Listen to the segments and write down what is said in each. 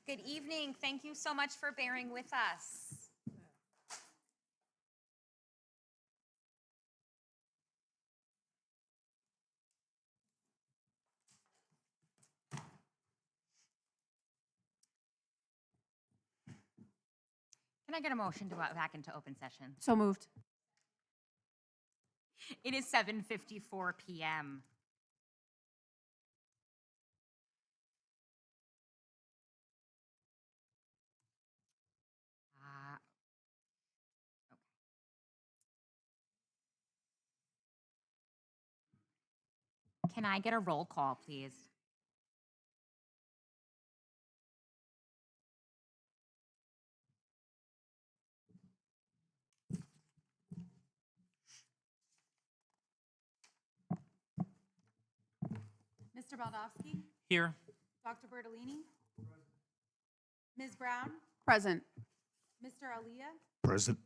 Good evening. Thank you so much for bearing with us. Can I get a motion to go back into open session? So moved. It is 7:54 p.m. Can I get a roll call, please? Mr. Baldowski, Here. Dr. Bertolini, Ms. Brown, Present. Mr. Alia, Present.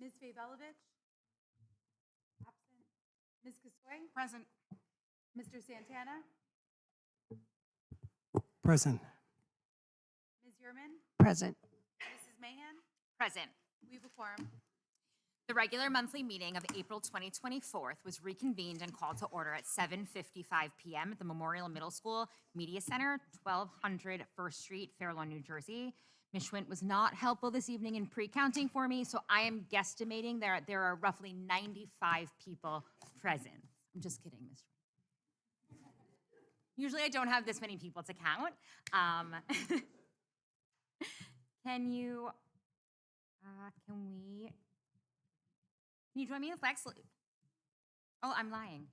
Ms. Favolovich, absent, Ms. Kasoy, Present. Mr. Santana, Present. Ms. Yerman, Present. Mrs. Mahan. Present. We have a quorum. The regular monthly meeting of April 2024 was reconvened and called to order at 7:55 p.m. at the Memorial Middle School Media Center, 1200 First Street, Fair Lawn, New Jersey. Ms. Schwint was not helpful this evening in pre-counting for me, so I am guesstimating there are roughly 95 people present. I'm just kidding, Ms. Schwint. Usually I don't have this many people to count. Can you join me in the flag salute? Oh, I'm lying.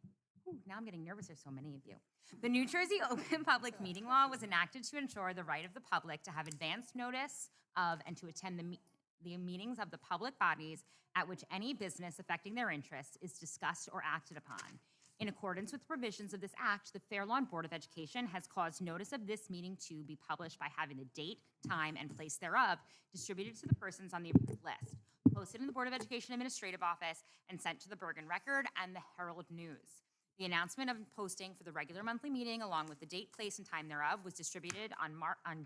Ooh, now I'm getting nervous. There's so many of you. The New Jersey Open Public Meeting Law was enacted to ensure the right of the public to have advance notice of and to attend the meetings of the public bodies at which any business affecting their interests is discussed or acted upon. In accordance with provisions of this act, the Fair Lawn Board of Education has caused notice of this meeting to be published by having the date, time, and place thereof distributed to the persons on the approved list, posted in the Board of Education Administrative Office, and sent to the Bergen Record and the Herald News. The announcement of posting for the regular monthly meeting, along with the date, place, and time thereof, was distributed on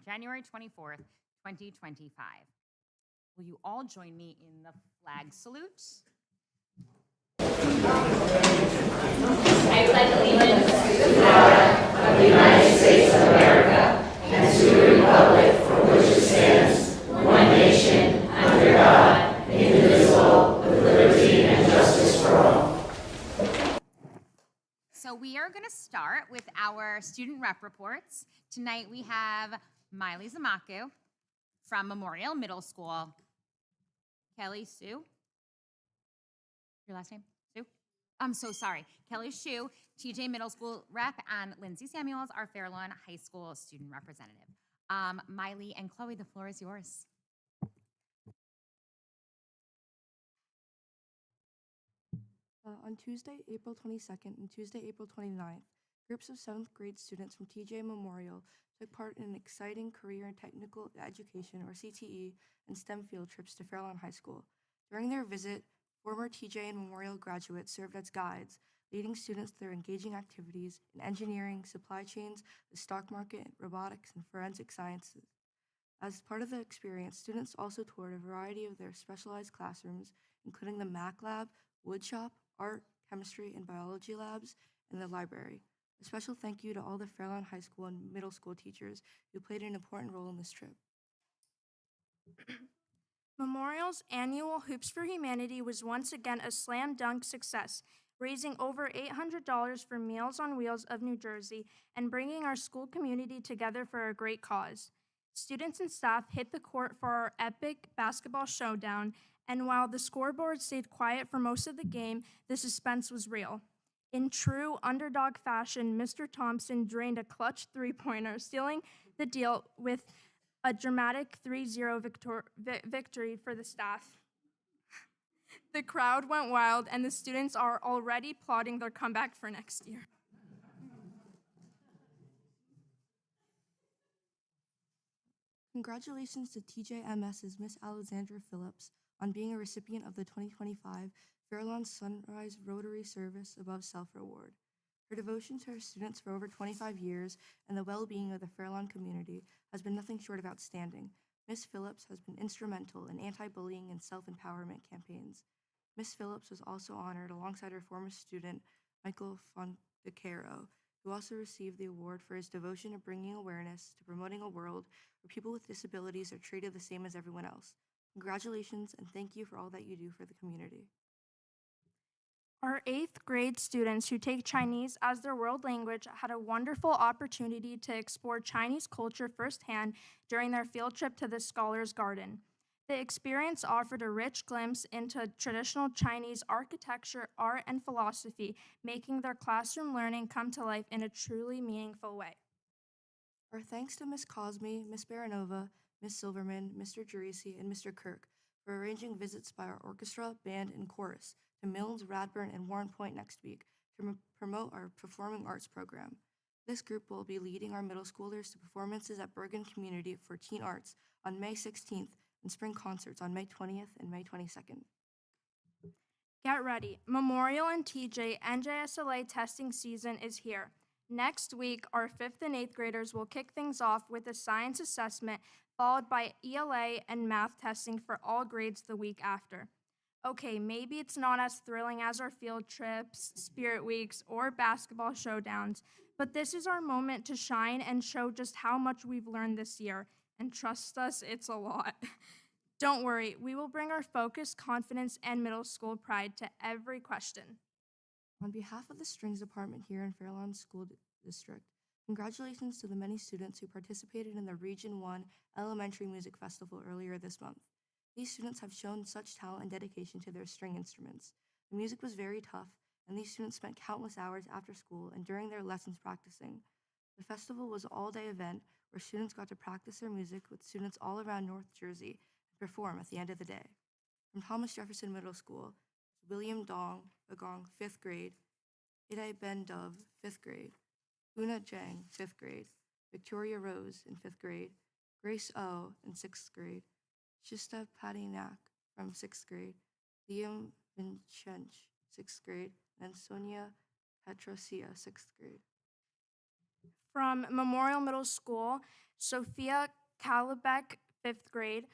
January 24th, 2025. Will you all join me in the flag salute? I pledge allegiance to the flag of the United States of America and to the republic for which it stands, one nation, under God, indivisible, with liberty and justice for all. So we are going to start with our student rep reports. Tonight we have Miley Zamaku from Memorial Middle School, Kelly Sue. Your last name? Sue? I'm so sorry. Kelly Shu, TJ Middle School rep, and Lindsay Samuels, our Fair Lawn High School student representative. Miley and Chloe, the floor is yours. On Tuesday, April 22nd and Tuesday, April 29th, groups of 7th grade students from TJ Memorial took part in exciting career and technical education, or CTE, and STEM field trips to Fair Lawn High School. During their visit, former TJ and Memorial graduates served as guides, leading students through engaging activities in engineering, supply chains, the stock market, robotics, and forensic sciences. As part of the experience, students also toured a variety of their specialized classrooms, including the Mac Lab, wood shop, art, chemistry, and biology labs, and the library. A special thank you to all the Fair Lawn High School and middle school teachers who played an important role in this trip. Memorial's annual Hoops for Humanity was once again a slam dunk success, raising over $800 for Meals on Wheels of New Jersey and bringing our school community together for a great cause. Students and staff hit the court for our epic basketball showdown, and while the scoreboard stayed quiet for most of the game, the suspense was real. In true underdog fashion, Mr. Thompson drained a clutch three-pointer, sealing the deal with a dramatic 3-0 victory for the staff. The crowd went wild, and the students are already plotting their comeback for next year. Congratulations to TJMS's Miss Alexandra Phillips on being a recipient of the 2025 Fair Lawn Sunrise Rotary Service Above Self Award. Her devotion to her students for over 25 years and the well-being of the Fair Lawn community has been nothing short of outstanding. Ms. Phillips has been instrumental in anti-bullying and self-empowerment campaigns. Ms. Phillips was also honored alongside her former student, Michael Fontecaro, who also received the award for his devotion to bringing awareness to promoting a world where people with disabilities are treated the same as everyone else. Congratulations and thank you for all that you do for the community. Our 8th grade students who take Chinese as their world language had a wonderful opportunity to explore Chinese culture firsthand during their field trip to the Scholars Garden. The experience offered a rich glimpse into traditional Chinese architecture, art, and philosophy, making their classroom learning come to life in a truly meaningful way. Our thanks to Ms. Cosme, Ms. Baranova, Ms. Silverman, Mr. Gerisi, and Mr. Kirk for arranging visits by our orchestra, band, and chorus to Mills, Radburn, and Warren Point next week to promote our performing arts program. This group will be leading our middle schoolers to performances at Bergen Community for Teen Arts on May 16th and spring concerts on May 20th and May 22nd. Get ready. Memorial and TJ NJSLA testing season is here. Next week, our 5th and 8th graders will kick things off with a science assessment, followed by ELA and math testing for all grades the week after. Okay, maybe it's not as thrilling as our field trips, spirit weeks, or basketball showdowns, but this is our moment to shine and show just how much we've learned this year. And trust us, it's a lot. Don't worry, we will bring our focus, confidence, and middle school pride to every question. On behalf of the Strings Department here in Fairlawn School District, congratulations to the many students who participated in the Region 1 Elementary Music Festival earlier this month. These students have shown such talent and dedication to their string instruments. The music was very tough, and these students spent countless hours after school and during their lessons practicing. The festival was an all-day event where students got to practice their music with students all around North Jersey and perform at the end of the day. From Thomas Jefferson Middle School, William Dong Agong, 5th grade, Idai Ben Dove, 5th grade, Una Jang, 5th grade, Victoria Rose in 5th grade, Grace O in 6th grade, Shista Patinak from 6th grade, Liam Vinchench, 6th grade, and Sonia Petrosia, 6th grade. From Memorial Middle School, Sophia Kalibek, 5th grade,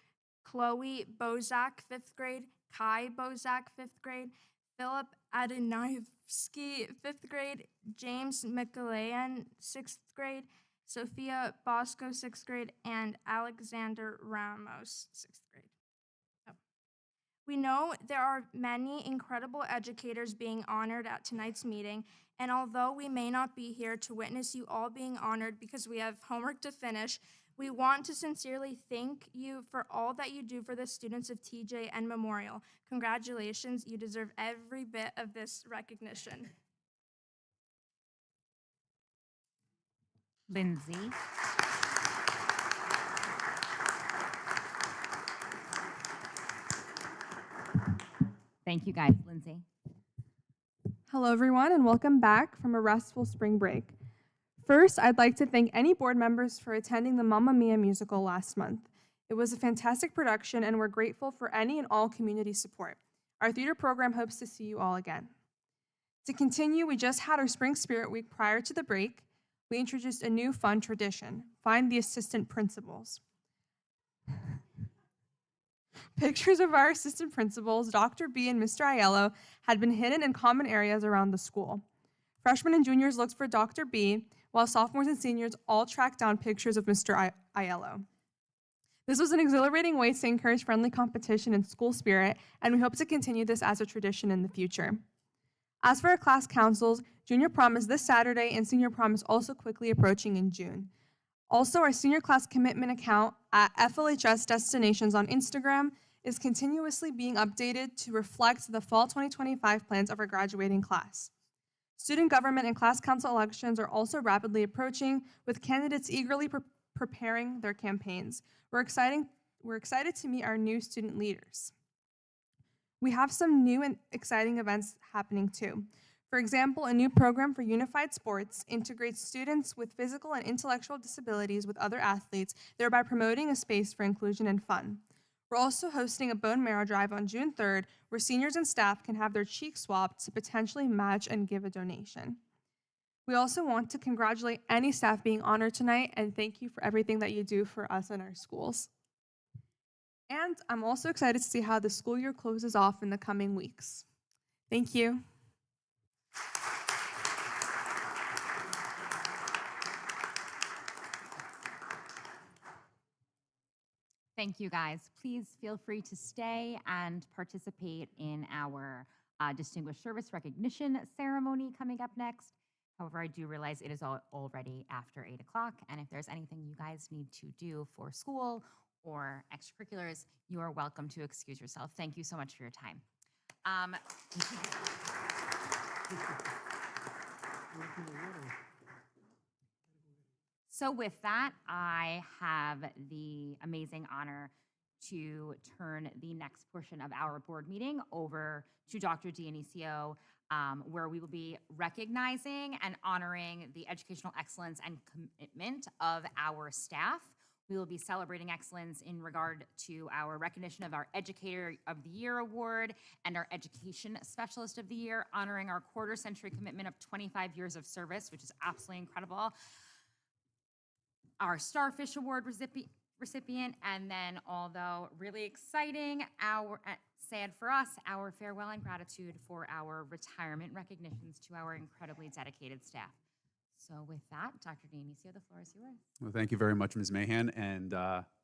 Chloe Bozak, 5th grade, Kai Bozak, 5th grade, Philip Adonivsky, 5th grade, James Mikalayan, 6th grade, Sophia Bosco, 6th grade, and Alexander Ramos, 6th grade. We know there are many incredible educators being honored at tonight's meeting, and although we may not be here to witness you all being honored because we have homework to finish, we want to sincerely thank you for all that you do for the students of TJ and Memorial. Congratulations, you deserve every bit of this recognition. Lindsay. Thank you guys, Lindsay. Hello, everyone, and welcome back from a restful spring break. First, I'd like to thank any board members for attending the Mamma Mia musical last month. It was a fantastic production, and we're grateful for any and all community support. Our theater program hopes to see you all again. To continue, we just had our Spring Spirit Week prior to the break. We introduced a new fun tradition, Find the Assistant Principals. Pictures of our assistant principals, Dr. B and Mr. Aiello, had been hidden in common areas around the school. Freshmen and juniors looked for Dr. B, while sophomores and seniors all tracked down pictures of Mr. Aiello. This was an exhilarating way to encourage friendly competition and school spirit, and we hope to continue this as a tradition in the future. As for our class councils, junior prom is this Saturday, and senior prom is also quickly approaching in June. Also, our senior class commitment account at FLHS Destinations on Instagram is continuously being updated to reflect the fall 2025 plans of our graduating class. Student government and class council elections are also rapidly approaching, with candidates eagerly preparing their campaigns. We're excited to meet our new student leaders. We have some new and exciting events happening too. For example, a new program for unified sports integrates students with physical and intellectual disabilities with other athletes, thereby promoting a space for inclusion and fun. We're also hosting a bone marrow drive on June 3rd, where seniors and staff can have their cheeks swabbed to potentially match and give a donation. We also want to congratulate any staff being honored tonight and thank you for everything that you do for us in our schools. And I'm also excited to see how the school year closes off in the coming weeks. Thank you. Thank you, guys. Please feel free to stay and participate in our Distinguished Service Recognition ceremony coming up next. However, I do realize it is already after 8 o'clock, and if there's anything you guys need to do for school or extracurriculars, you are welcome to excuse yourself. Thank you so much for your time. So with that, I have the amazing honor to turn the next portion of our board meeting over to Dr. Dionisio, where we will be recognizing and honoring the educational excellence and commitment of our staff. We will be celebrating excellence in regard to our recognition of our Educator of the Year Award and our Education Specialist of the Year, honoring our quarter-century commitment of 25 years of service, which is absolutely incredible. Our Starfish Award recipient, and then, although really exciting, sad for us, our farewell and gratitude for our retirement recognitions to our incredibly dedicated staff. So with that, Dr. Dionisio, the floor is yours. Well, thank you very much, Ms. Mahan, and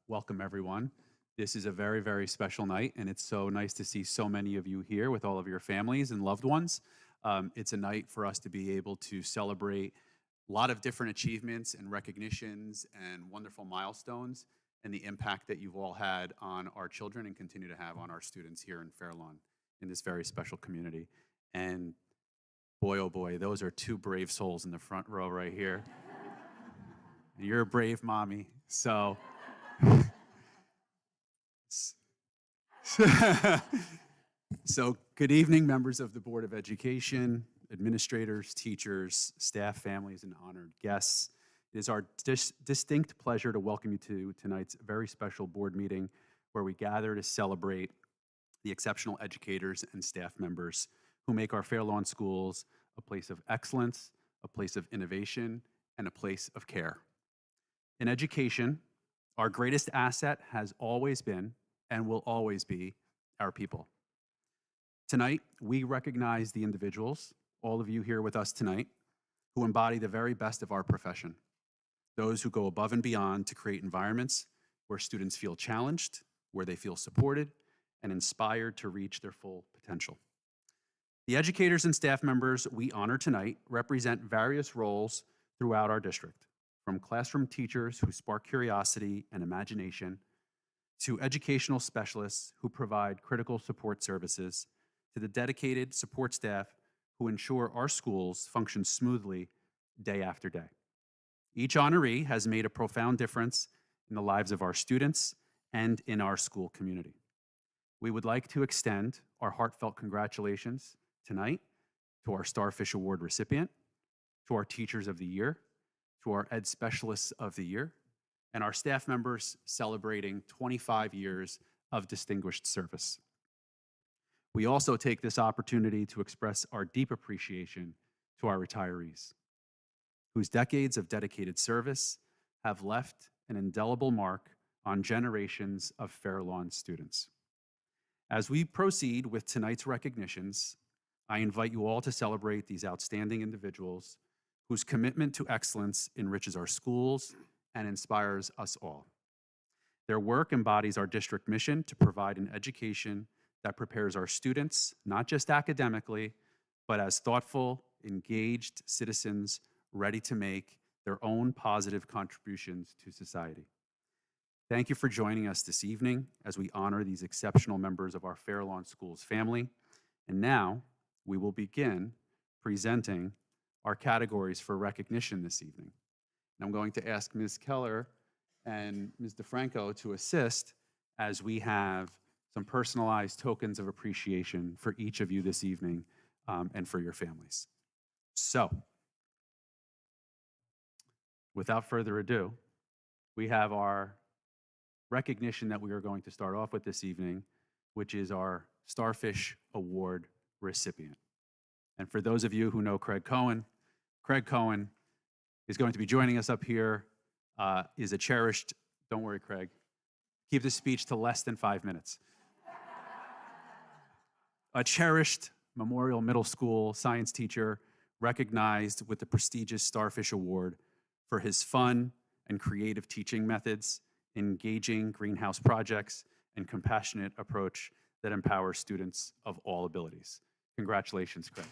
welcome everyone. This is a very, very special night, and it's so nice to see so many of you here with all of your families and loved ones. It's a night for us to be able to celebrate a lot of different achievements and recognitions and wonderful milestones and the impact that you've all had on our children and continue to have on our students here in Fair Lawn in this very special community. And boy, oh boy, those are two brave souls in the front row right here. You're a brave mommy, so. So good evening, members of the Board of Education, administrators, teachers, staff, families, and honored guests. It is our distinct pleasure to welcome you to tonight's very special board meeting where we gather to celebrate the exceptional educators and staff members who make our Fair Lawn schools a place of excellence, a place of innovation, and a place of care. In education, our greatest asset has always been and will always be our people. Tonight, we recognize the individuals, all of you here with us tonight, who embody the very best of our profession. Those who go above and beyond to create environments where students feel challenged, where they feel supported, and inspired to reach their full potential. The educators and staff members we honor tonight represent various roles throughout our district, from classroom teachers who spark curiosity and imagination, to educational specialists who provide critical support services, to the dedicated support staff who ensure our schools function smoothly day after day. Each honoree has made a profound difference in the lives of our students and in our school community. We would like to extend our heartfelt congratulations tonight to our Starfish Award recipient, to our Teachers of the Year, to our Ed Specialists of the Year, and our staff members celebrating 25 years of distinguished service. We also take this opportunity to express our deep appreciation to our retirees, whose decades of dedicated service have left an indelible mark on generations of Fair Lawn students. As we proceed with tonight's recognitions, I invite you all to celebrate these outstanding individuals whose commitment to excellence enriches our schools and inspires us all. Their work embodies our district mission to provide an education that prepares our students, not just academically, but as thoughtful, engaged citizens ready to make their own positive contributions to society. Thank you for joining us this evening as we honor these exceptional members of our Fair Lawn Schools family. And now we will begin presenting our categories for recognition this evening. And I'm going to ask Ms. Keller and Ms. DeFranco to assist as we have some personalized tokens of appreciation for each of you this evening and for your families. So, without further ado, we have our recognition that we are going to start off with this evening, which is our Starfish Award recipient. And for those of you who know Craig Cohen, Craig Cohen is going to be joining us up here, is a cherished, don't worry, Craig, keep this speech to less than 5 minutes. A cherished Memorial Middle School science teacher recognized with the prestigious Starfish Award for his fun and creative teaching methods, engaging greenhouse projects, and compassionate approach that empowers students of all abilities. Congratulations, Craig.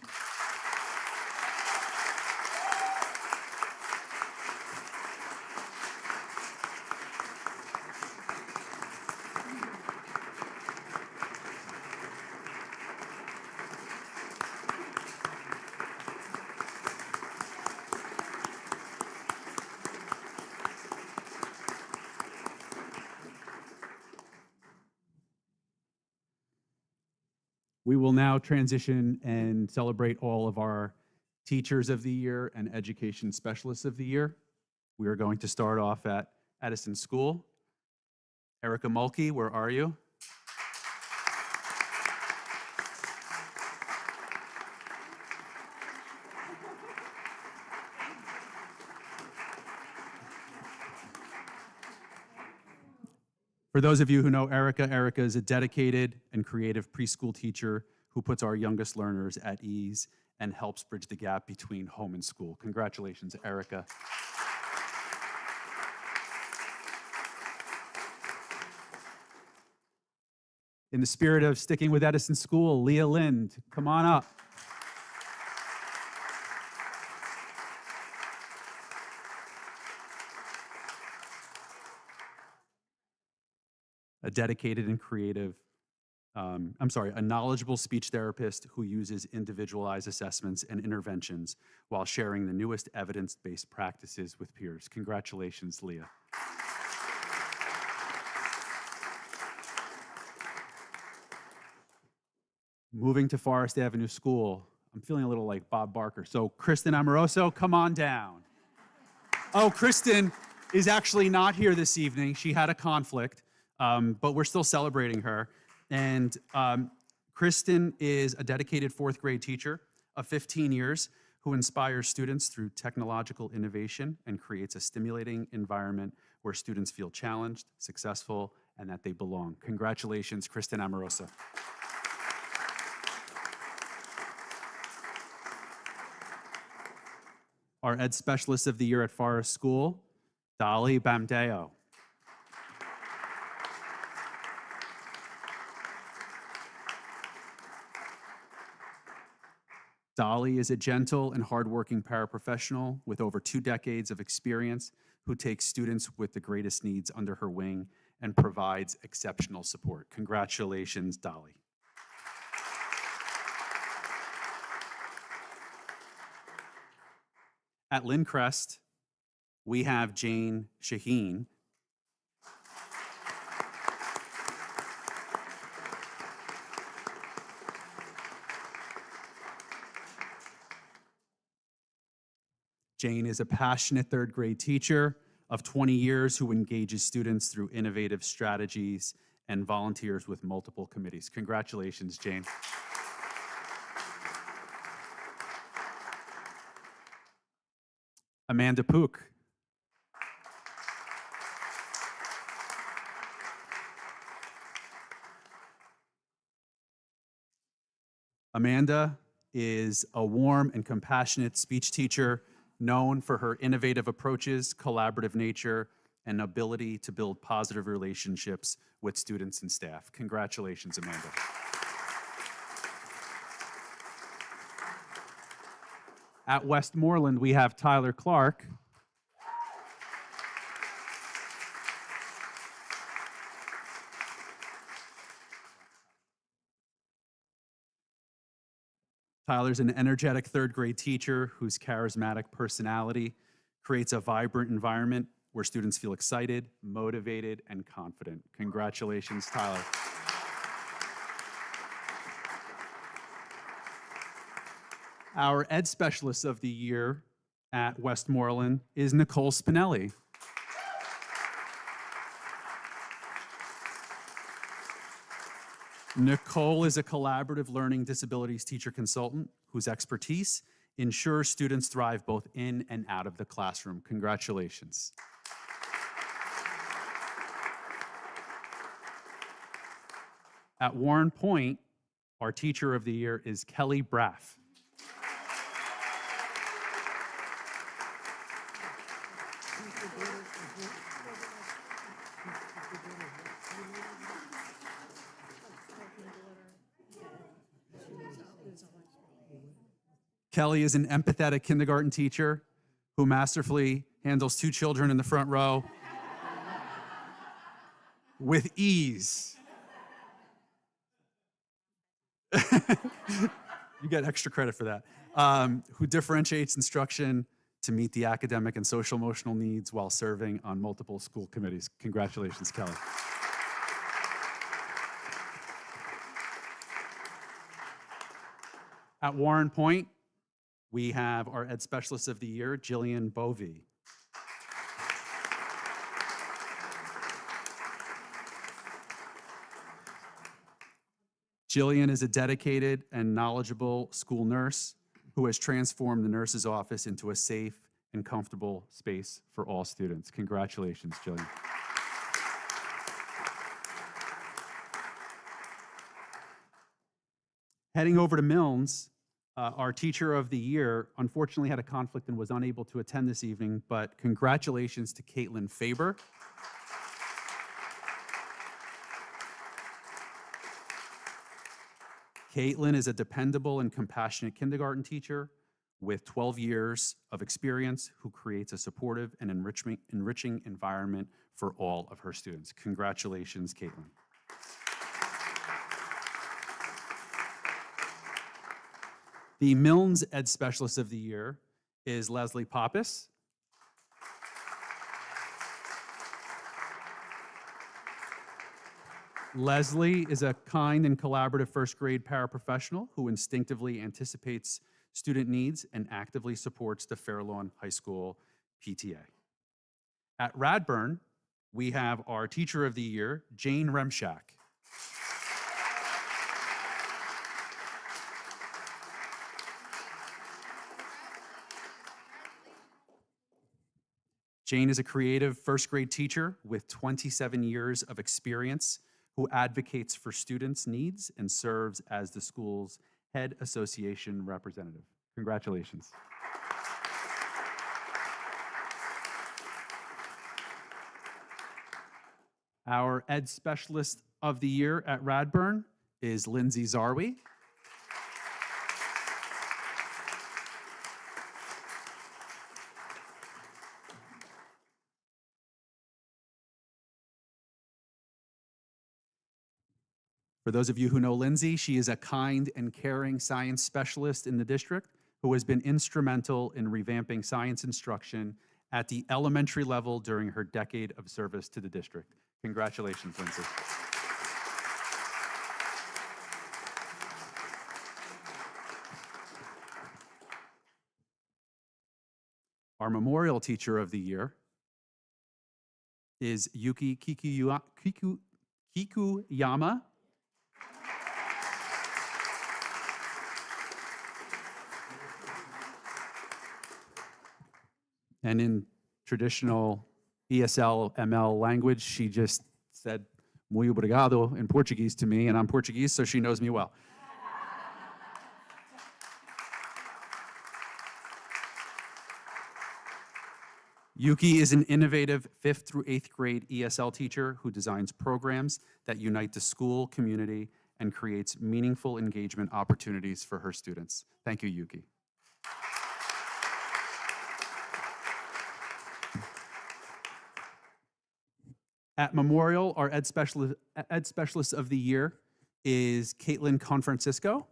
We will now transition and celebrate all of our Teachers of the Year and Education Specialists of the Year. We are going to start off at Edison School. Erica Mulkey, where are you? For those of you who know Erica, Erica is a dedicated and creative preschool teacher who puts our youngest learners at ease and helps bridge the gap between home and school. Congratulations, Erica. In the spirit of sticking with Edison School, Leah Lind, come on up. A dedicated and creative, a knowledgeable speech therapist who uses individualized assessments and interventions while sharing the newest evidence-based practices with peers. Congratulations, Leah. Moving to Forest Avenue School, I'm feeling a little like Bob Barker. So Kristen Amoroso, come on down. Oh, Kristen is actually not here this evening. She had a conflict, but we're still celebrating her. And Kristen is a dedicated fourth grade teacher of 15 years who inspires students through technological innovation and creates a stimulating environment where students feel challenged, successful, and that they belong. Congratulations, Kristen Amoroso. Our Ed Specialist of the Year at Forest School, Dolly Bamdeo. Dolly is a gentle and hardworking paraprofessional with over 2 decades of experience who takes students with the greatest needs under her wing and provides exceptional support. Congratulations, Dolly. At Lindcrest, we have Jane Shaheen. Jane is a passionate third grade teacher of 20 years who engages students through innovative strategies and volunteers with multiple committees. Congratulations, Jane. Amanda Pook. Amanda is a warm and compassionate speech teacher known for her innovative approaches, collaborative nature, and ability to build positive relationships with students and staff. Congratulations, Amanda. At Westmoreland, we have Tyler Clark. Tyler's an energetic third grade teacher whose charismatic personality creates a vibrant environment where students feel excited, motivated, and confident. Congratulations, Tyler. Our Ed Specialist of the Year at Westmoreland is Nicole Spinelli. Nicole is a collaborative learning disabilities teacher consultant whose expertise ensure students thrive both in and out of the classroom. Congratulations. At Warren Point, our Teacher of the Year is Kelly Braff. Kelly is an empathetic kindergarten teacher who masterfully handles 2 children in the front row with ease. You get extra credit for that. Who differentiates instruction to meet the academic and social emotional needs while serving on multiple school committees. Congratulations, Kelly. At Warren Point, we have our Ed Specialist of the Year, Jillian Bovey. Jillian is a dedicated and knowledgeable school nurse who has transformed the nurse's office into a safe and comfortable space for all students. Congratulations, Jillian. Heading over to Milnes, our Teacher of the Year unfortunately had a conflict and was unable to attend this evening, but congratulations to Caitlin Faber. Caitlin is a dependable and compassionate kindergarten teacher with 12 years of experience who creates a supportive and enriching environment for all of her students. Congratulations, Caitlin. The Milnes Ed Specialist of the Year is Leslie Pappas. Leslie is a kind and collaborative first grade paraprofessional who instinctively anticipates student needs and actively supports the Fairlawn High School PTA. At Radburn, we have our Teacher of the Year, Jane Remshak. Jane is a creative first grade teacher with 27 years of experience who advocates for students' needs and serves as the school's head association representative. Congratulations. Our Ed Specialist of the Year at Radburn is Lindsay Zarwi. For those of you who know Lindsay, she is a kind and caring science specialist in the district who has been instrumental in revamping science instruction at the elementary level during her decade of service to the district. Congratulations, Lindsay. Our Memorial Teacher of the Year is Yuki Kikuyama. And in traditional ESL ML language, she just said muy obrigado in Portuguese to me, and I'm Portuguese, so she knows me well. Yuki is an innovative 5th through 8th grade ESL teacher who designs programs that unite the school community and creates meaningful engagement opportunities for her students. Thank you, Yuki. At Memorial, our Ed Specialist of the Year is Caitlin Confrancisco.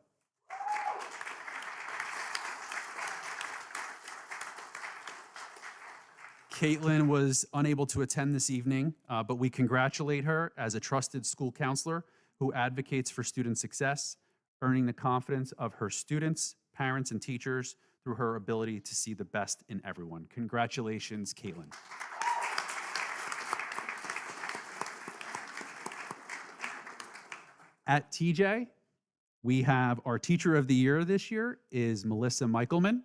Caitlin was unable to attend this evening, but we congratulate her as a trusted school counselor who advocates for student success, earning the confidence of her students, parents, and teachers through her ability to see the best in everyone. Congratulations, Caitlin. At TJ, We have our Teacher of the Year this year is Melissa Michelman.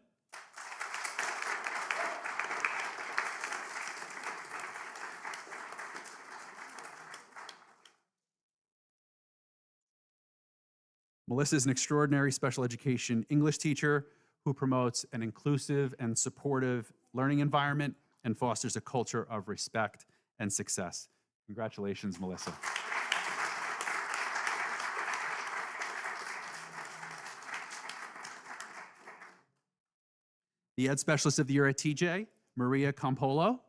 Melissa is an extraordinary special education English teacher who promotes an inclusive and supportive learning environment and fosters a culture of respect and success. Congratulations, Melissa. The Ed Specialist of the Year at TJ, Maria Campolo.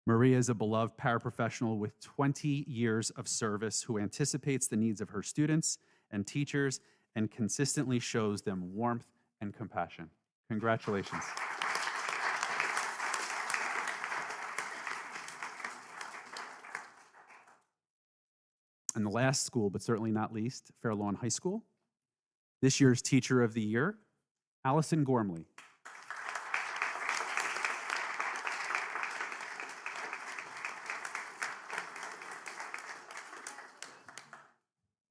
Maria is a beloved paraprofessional with 20 years of service who anticipates the needs of her students and teachers and consistently shows them warmth and compassion. Congratulations. And the last school, but certainly not least, Fair Lawn High School. This year's Teacher of the Year, Allison Gormley.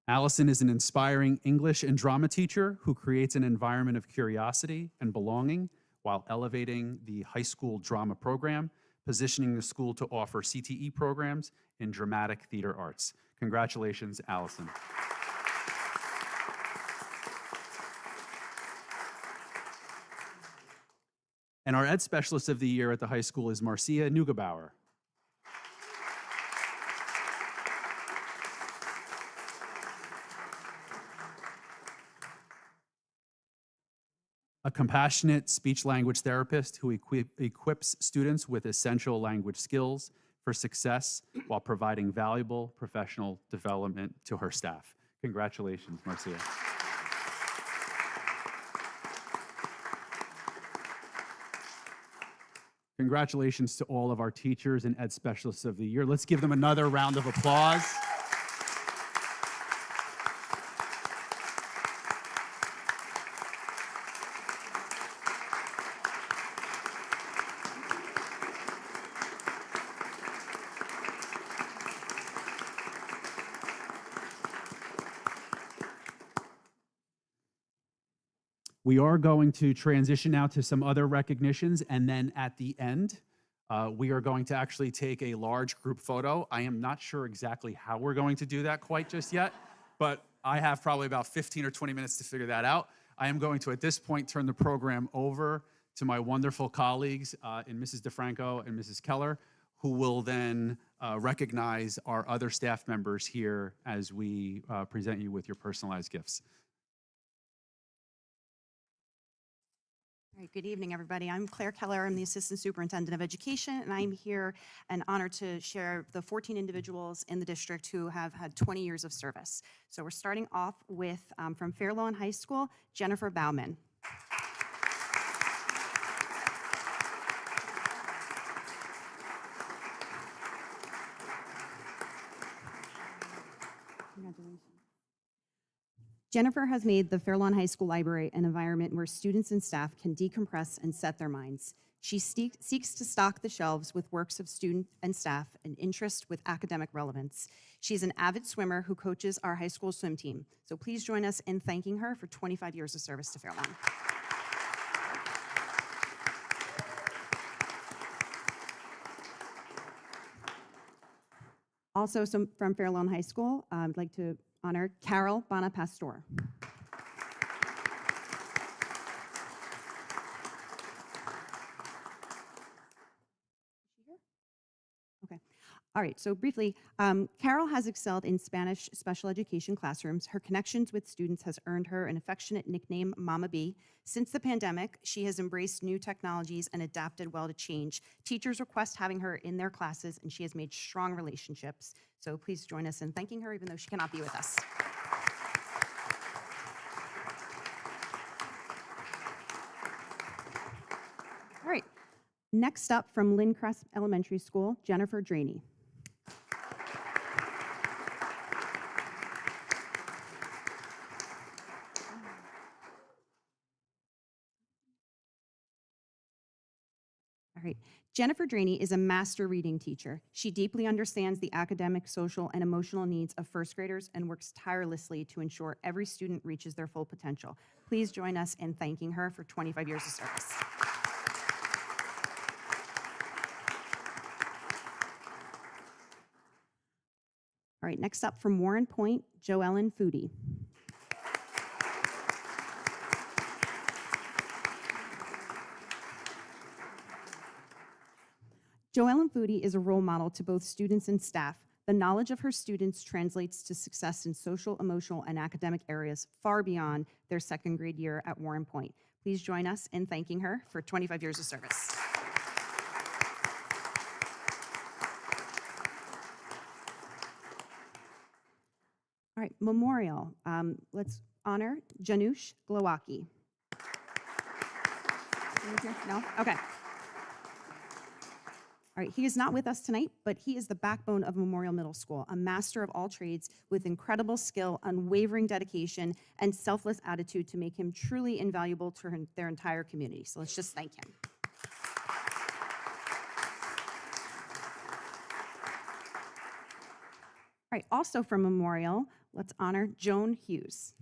Allison is an inspiring English and drama teacher who creates an environment of curiosity and belonging while elevating the high school drama program, positioning the school to offer CTE programs in dramatic theater arts. Congratulations, Allison. And our Ed Specialist of the Year at the high school is Marcia Neugebauer. A compassionate speech-language therapist who equips students with essential language skills for success while providing valuable professional development to her staff. Congratulations, Marcia. Congratulations to all of our teachers and Ed Specialists of the Year. Let's give them another round of applause. We are going to transition now to some other recognitions, and then at the end, we are going to actually take a large group photo. I am not sure exactly how we're going to do that quite just yet, but I have probably about 15 or 20 minutes to figure that out. I am going to, at this point, turn the program over to my wonderful colleagues in Mrs. DeFranco and Mrs. Keller, who will then recognize our other staff members here as we present you with your personalized gifts. All right, good evening, everybody. I'm Claire Keller. I'm the Assistant Superintendent of Education, and I'm here and honored to share the 14 individuals in the district who have had 20 years of service. So we're starting off with, from Fair Lawn High School, Jennifer Bauman. Congratulations. Jennifer has made the Fair Lawn High School Library an environment where students and staff can decompress and set their minds. She seeks to stock the shelves with works of student and staff and interest with academic relevance. She's an avid swimmer who coaches our high school swim team. So please join us in thanking her for 25 years of service to Fair Lawn. Also, from Fair Lawn High School, I'd like to honor Carol Bonapastor. Okay. All right, so briefly, Carol has excelled in Spanish special education classrooms. Her connections with students has earned her an affectionate nickname, Mama B. Since the pandemic, she has embraced new technologies and adapted well to change. Teachers request having her in their classes, and she has made strong relationships. So please join us in thanking her, even though she cannot be with us. All right, next up from Lindcrest Elementary School, Jennifer Draney. All right. Jennifer Draney is a master reading teacher. She deeply understands the academic, social, and emotional needs of first graders and works tirelessly to ensure every student reaches their full potential. Please join us in thanking her for 25 years of service. All right, next up from Warren Point, Joellen Foodie. Joellen Foodie is a role model to both students and staff. The knowledge of her students translates to success in social, emotional, and academic areas far beyond their second grade year at Warren Point. Please join us in thanking her for 25 years of service. All right, memorial. Let's honor Janusz Glowacki. No? Okay. All right, he is not with us tonight, but he is the backbone of Memorial Middle School, a master of all trades with incredible skill, unwavering dedication, and selfless attitude to make him truly invaluable to their entire community. So let's just thank him. All right, also from Memorial, let's honor Joan Hughes.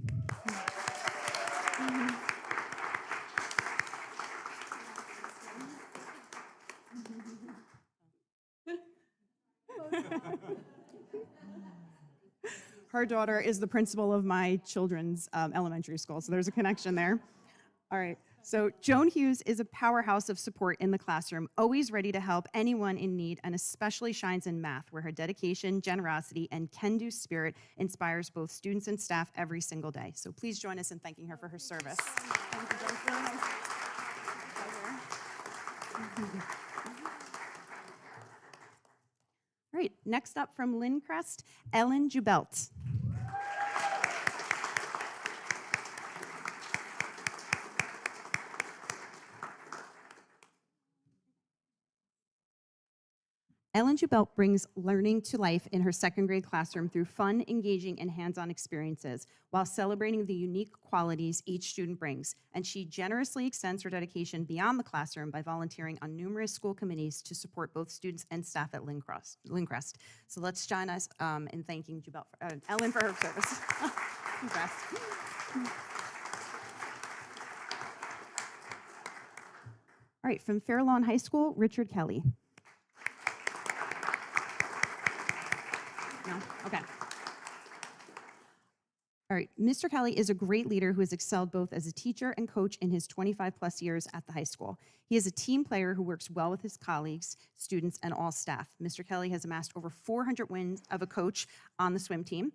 Her daughter is the principal of my children's elementary school, so there's a connection there. All right, so Joan Hughes is a powerhouse of support in the classroom, always ready to help anyone in need, and especially shines in math, where her dedication, generosity, and can-do spirit inspires both students and staff every single day. So please join us in thanking her for her service. Thank you, Joan. It's really nice. Pleasure. All right, next up from Lindcrest, Ellen Jubelt. Ellen Jubelt brings learning to life in her second grade classroom through fun, engaging, and hands-on experiences while celebrating the unique qualities each student brings. And she generously extends her dedication beyond the classroom by volunteering on numerous school committees to support both students and staff at Lindcrest. So let's join us in thanking Ellen for her service. Congrats. All right, from Fairlawn High School, Richard Kelly. No? Okay. All right, Mr. Kelly is a great leader who has excelled both as a teacher and coach in his 25-plus years at the high school. He is a team player who works well with his colleagues, students, and all staff. Mr. Kelly has amassed over 400 wins of a coach on the swim team.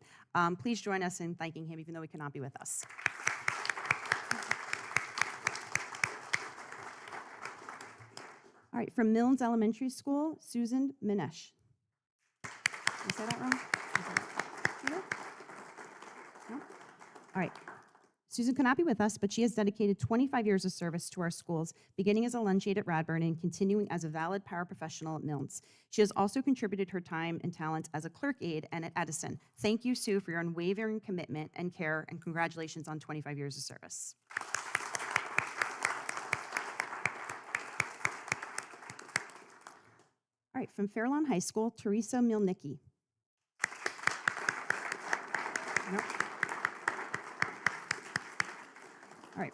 Please join us in thanking him, even though he cannot be with us. All right, from Milnes Elementary School, Susan Minesh. Did I say that wrong? No? All right. Susan cannot be with us, but she has dedicated 25 years of service to our schools, beginning as a lunch aide at Radburn and continuing as a valid paraprofessional at Milnes. She has also contributed her time and talents as a clerk aide and at Edison. Thank you, Sue, for your unwavering commitment and care, and congratulations on 25 years of service. All right, from Fairlawn High School, Teresa Milnicki. Nope. All right.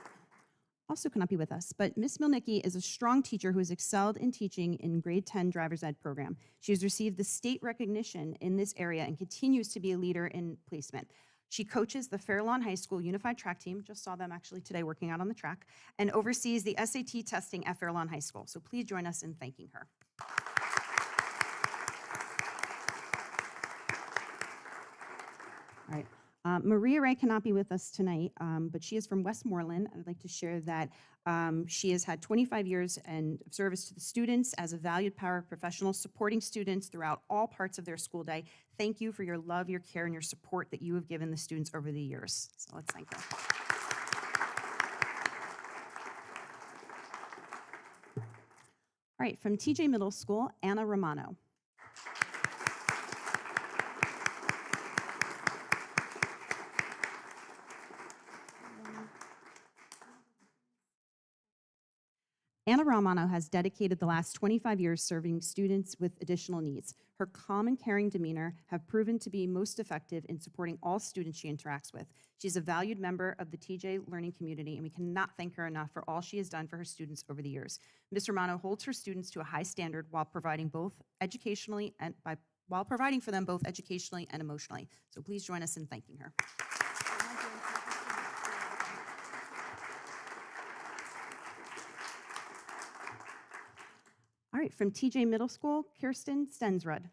Also cannot be with us, but Ms. Milnicki is a strong teacher who has excelled in teaching in grade 10 driver's ed program. She has received the state recognition in this area and continues to be a leader in placement. She coaches the Fairlawn High School Unified Track Team, just saw them actually today working out on the track, and oversees the SAT testing at Fairlawn High School. So please join us in thanking her. All right. Maria Ray cannot be with us tonight, but she is from Westmoreland. I'd like to share that she has had 25 years of service to the students as a valued paraprofessional, supporting students throughout all parts of their school day. Thank you for your love, your care, and your support that you have given the students over the years. So let's thank her. All right, from TJ Middle School, Anna Romano. Anna Romano has dedicated the last 25 years serving students with additional needs. Her calm and caring demeanor have proven to be most effective in supporting all students she interacts with. She's a valued member of the TJ learning community, and we cannot thank her enough for all she has done for her students over the years. Ms. Romano holds her students to a high standard while providing for them both educationally and emotionally. So please join us in thanking her. All right, from TJ Middle School, Kirsten Stensrud.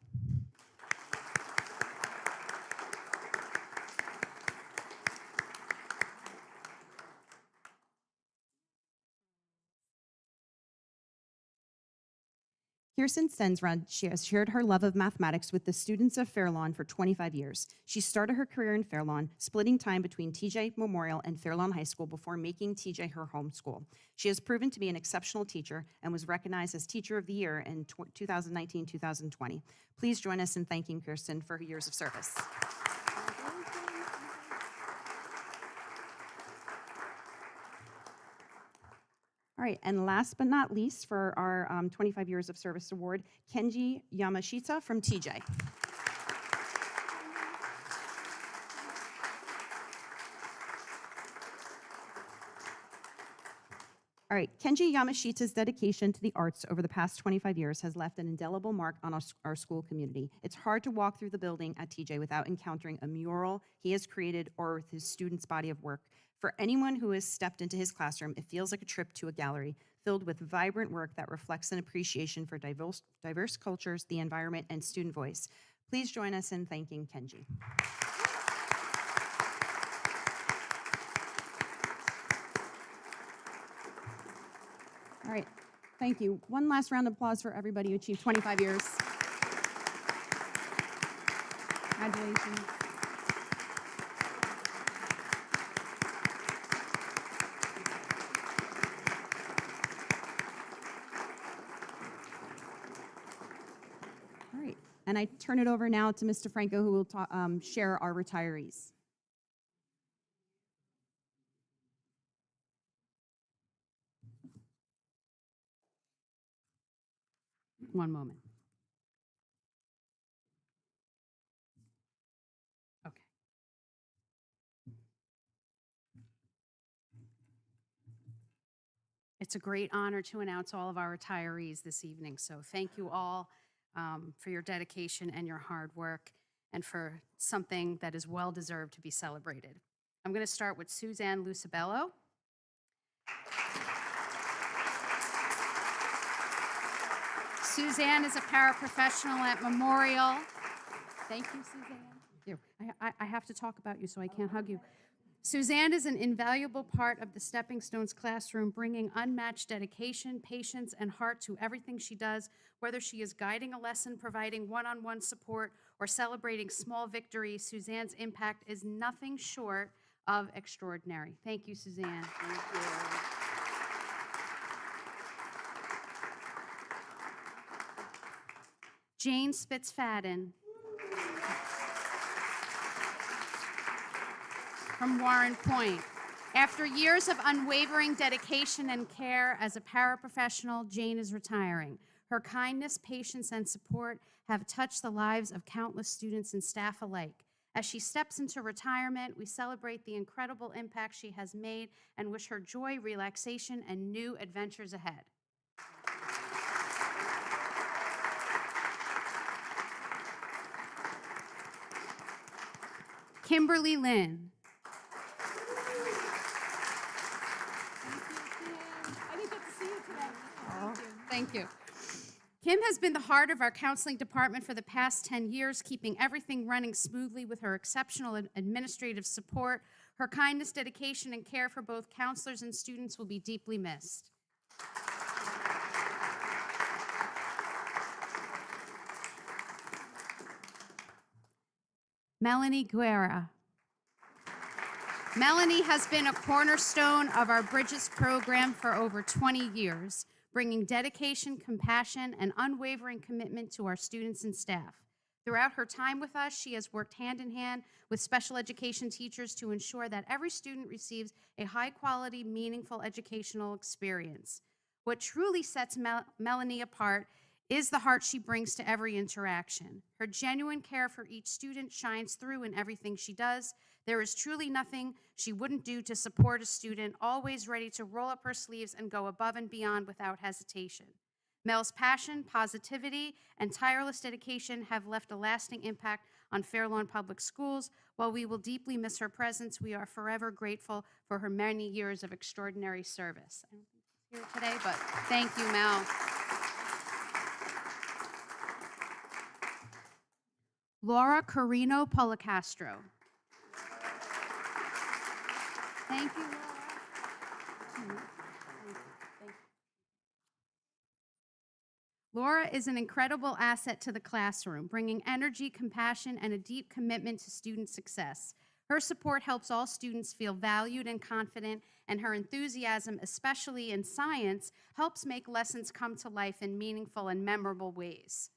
Kirsten Stensrud, she has shared her love of mathematics with the students of Fairlawn for 25 years. She started her career in Fairlawn, splitting time between TJ Memorial and Fairlawn High School before making TJ her home school. She has proven to be an exceptional teacher and was recognized as Teacher of the Year in 2019-2020. Please join us in thanking Kirsten for her years of service. All right, and last but not least, for our 25 Years of Service Award, Kenji Yamashita from TJ. All right, Kenji Yamashita's dedication to the arts over the past 25 years has left an indelible mark on our school community. It's hard to walk through the building at TJ without encountering a mural he has created or with his students' body of work. For anyone who has stepped into his classroom, it feels like a trip to a gallery filled with vibrant work that reflects an appreciation for diverse cultures, the environment, and student voice. Please join us in thanking Kenji. All right, thank you. One last round of applause for everybody who achieved 25 years. Congratulations. All right, and I turn it over now to Mr. Franco, who will share our retirees. One moment. Okay. It's a great honor to announce all of our retirees this evening, so thank you all for your dedication and your hard work and for something that is well-deserved to be celebrated. I'm going to start with Suzanne Lucibello. Suzanne is a paraprofessional at Memorial. Thank you, Suzanne. I have to talk about you, so I can't hug you. Suzanne is an invaluable part of the Stepping Stones classroom, bringing unmatched dedication, patience, and heart to everything she does, whether she is guiding a lesson, providing one-on-one support, or celebrating small victories. Suzanne's impact is nothing short of extraordinary. Thank you, Suzanne. Thank you. Jane Spitzfadden from Warren Point. After years of unwavering dedication and care as a paraprofessional, Jane is retiring. Her kindness, patience, and support have touched the lives of countless students and staff alike. As she steps into retirement, we celebrate the incredible impact she has made and wish her joy, relaxation, and new adventures ahead. Kimberly Lynn. I didn't get to see you today. Thank you. Kim has been the heart of our counseling department for the past 10 years, keeping everything running smoothly with her exceptional administrative support. Her kindness, dedication, and care for both counselors and students will be deeply missed. Melanie Guerra. Melanie has been a cornerstone of our Bridges program for over 20 years, bringing dedication, compassion, and unwavering commitment to our students and staff. Throughout her time with us, she has worked hand in hand with special education teachers to ensure that every student receives a high-quality, meaningful educational experience. What truly sets Melanie apart is the heart she brings to every interaction. Her genuine care for each student shines through in everything she does. There is truly nothing she wouldn't do to support a student, always ready to roll up her sleeves and go above and beyond without hesitation. Mel's passion, positivity, and tireless dedication have left a lasting impact on Fair Lawn Public Schools. While we will deeply miss her presence, we are forever grateful for her many years of extraordinary service. I don't think she's here today, but thank you, Mel. Laura Carino Policastro. Thank you, Laura. Laura is an incredible asset to the classroom, bringing energy, compassion, and a deep commitment to student success. Her support helps all students feel valued and confident, and her enthusiasm, especially in science, helps make lessons come to life in meaningful and memorable ways.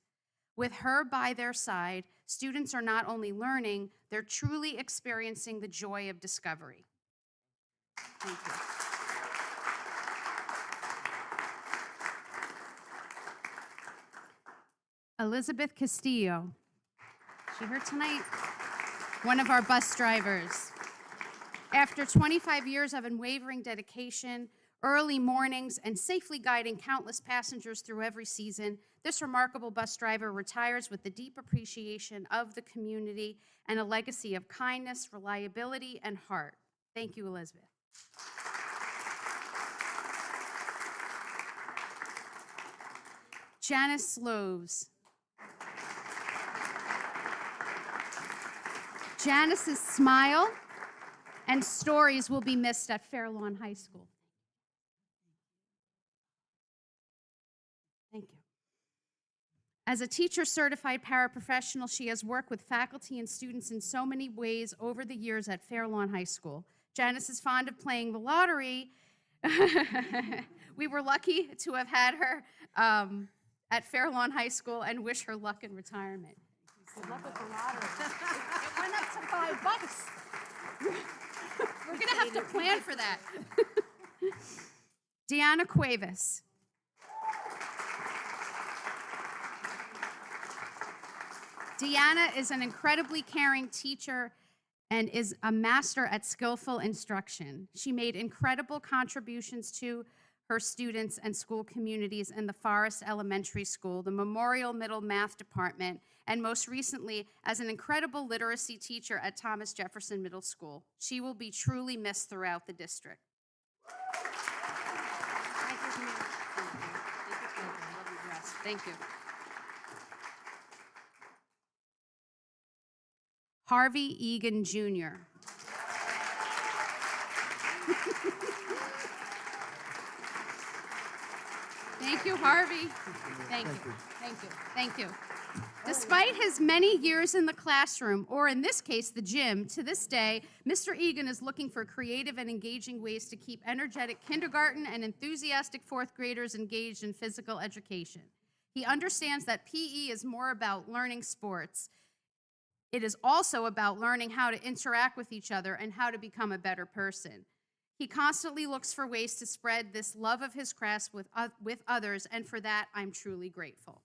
With her by their side, students are not only learning, they're truly experiencing the joy of discovery. Thank you. Elizabeth Castillo. She here tonight, one of our bus drivers. After 25 years of unwavering dedication, early mornings, and safely guiding countless passengers through every season, this remarkable bus driver retires with the deep appreciation of the community and a legacy of kindness, reliability, and heart. Thank you, Elizabeth. Janice Sloves. Janice's smile and stories will be missed at Fair Lawn High School. Thank you. As a teacher-certified paraprofessional, she has worked with faculty and students in so many ways over the years at Fair Lawn High School. Janice is fond of playing the lottery. We were lucky to have had her at Fair Lawn High School and wish her luck in retirement. Good luck with the lottery. It went up to $5. We're gonna have to plan for that. Deanna Cuevas. Deanna is an incredibly caring teacher and is a master at skillful instruction. She made incredible contributions to her students and school communities in the Forest Elementary School, the Memorial Middle Math Department, and most recently as an incredible literacy teacher at Thomas Jefferson Middle School. She will be truly missed throughout the district. Thank you. Harvey Egan Jr. Thank you, Harvey. Thank you. Thank you. Thank you. Despite his many years in the classroom, or in this case, the gym, to this day, Mr. Egan is looking for creative and engaging ways to keep energetic kindergarten and enthusiastic fourth graders engaged in physical education. He understands that PE is more about learning sports. It is also about learning how to interact with each other and how to become a better person. He constantly looks for ways to spread this love of his craft with others, and for that, I'm truly grateful.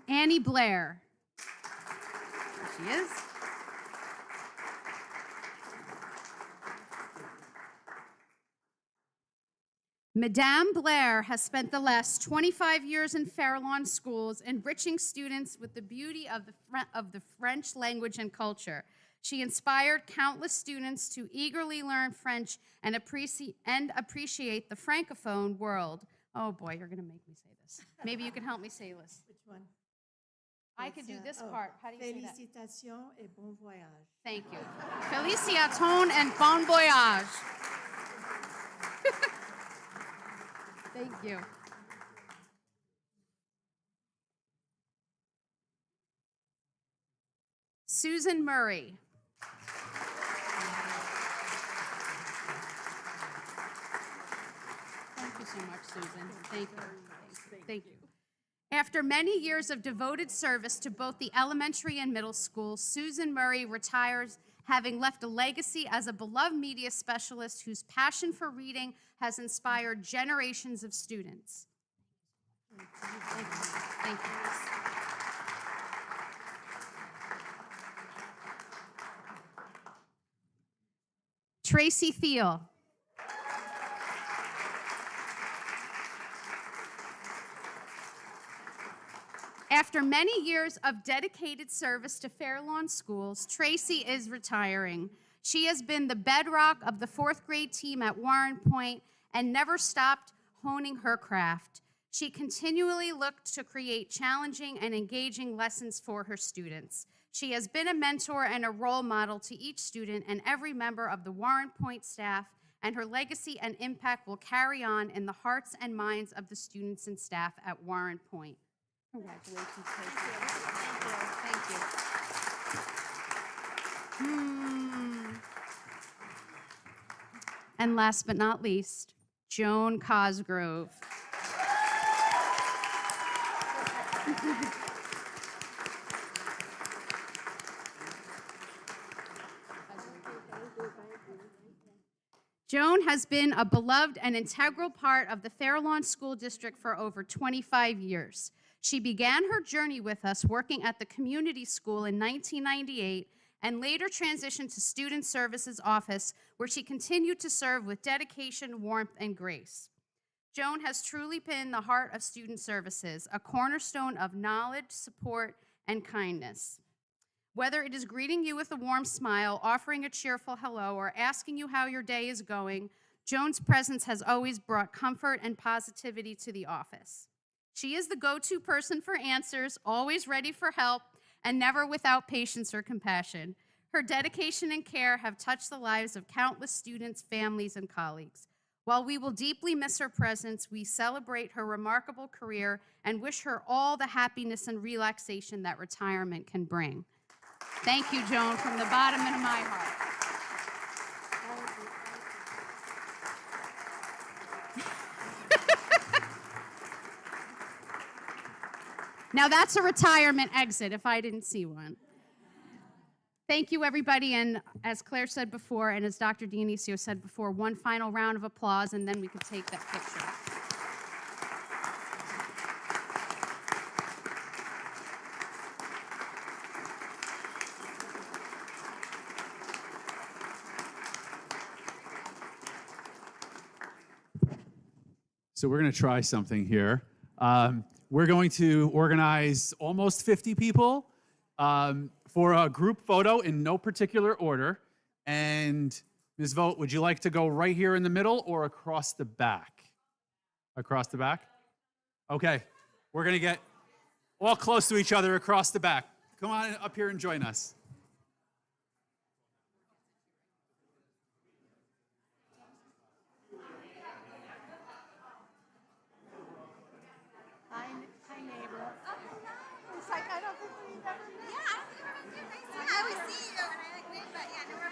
Annie Blair. There she is. Madame Blair has spent the last 25 years in Fair Lawn schools, enriching students with the beauty of the French language and culture. She inspired countless students to eagerly learn French and appreciate the Francophone world. Oh boy, you're gonna make me say this. Maybe you can help me say this. Which one? I could do this part. How do you say that? Félicitations et bon voyage. Thank you. Félicitations and bon voyage. Thank you. Susan Murray. Thank you so much, Susan. Thank you. Thank you. After many years of devoted service to both the elementary and middle schools, Susan Murray retires, having left a legacy as a beloved media specialist whose passion for reading has inspired generations of students. Thank you. Tracy Thiel. After many years of dedicated service to Fair Lawn Schools, Tracy is retiring. She has been the bedrock of the 4th grade team at Warren Point and never stopped honing her craft. She continually looked to create challenging and engaging lessons for her students. She has been a mentor and a role model to each student and every member of the Warren Point staff, and her legacy and impact will carry on in the hearts and minds of the students and staff at Warren Point. Congratulations, Tracy. Thank you. And last but not least, Joan Cosgrove. Joan has been a beloved and integral part of the Fair Lawn School District for over 25 years. She began her journey with us working at the community school in 1998 and later transitioned to Student Services Office, where she continued to serve with dedication, warmth, and grace. Joan has truly been the heart of Student Services, a cornerstone of knowledge, support, and kindness. Whether it is greeting you with a warm smile, offering a cheerful hello, or asking you how your day is going, Joan's presence has always brought comfort and positivity to the office. She is the go-to person for answers, always ready for help, and never without patience or compassion. Her dedication and care have touched the lives of countless students, families, and colleagues. While we will deeply miss her presence, we celebrate her remarkable career and wish her all the happiness and relaxation that retirement can bring. Thank you, Joan, from the bottom of my heart. Now that's a retirement exit if I didn't see one. Thank you, everybody, and as Claire said before, and as Dr. Dionisio said before, one final round of applause, and then we could take that picture. So we're going to try something here. We're going to organize almost 50 people for a group photo in no particular order. And Ms. Vogt, would you like to go right here in the middle or across the back? Across the back? Okay. We're going to get all close to each other across the back. Come on up here and join us. Hi, neighbor. It's like, I don't think we've ever met. Yeah, I don't think we've ever met. Nice to I always see you, and I like wave, but yeah, no, we're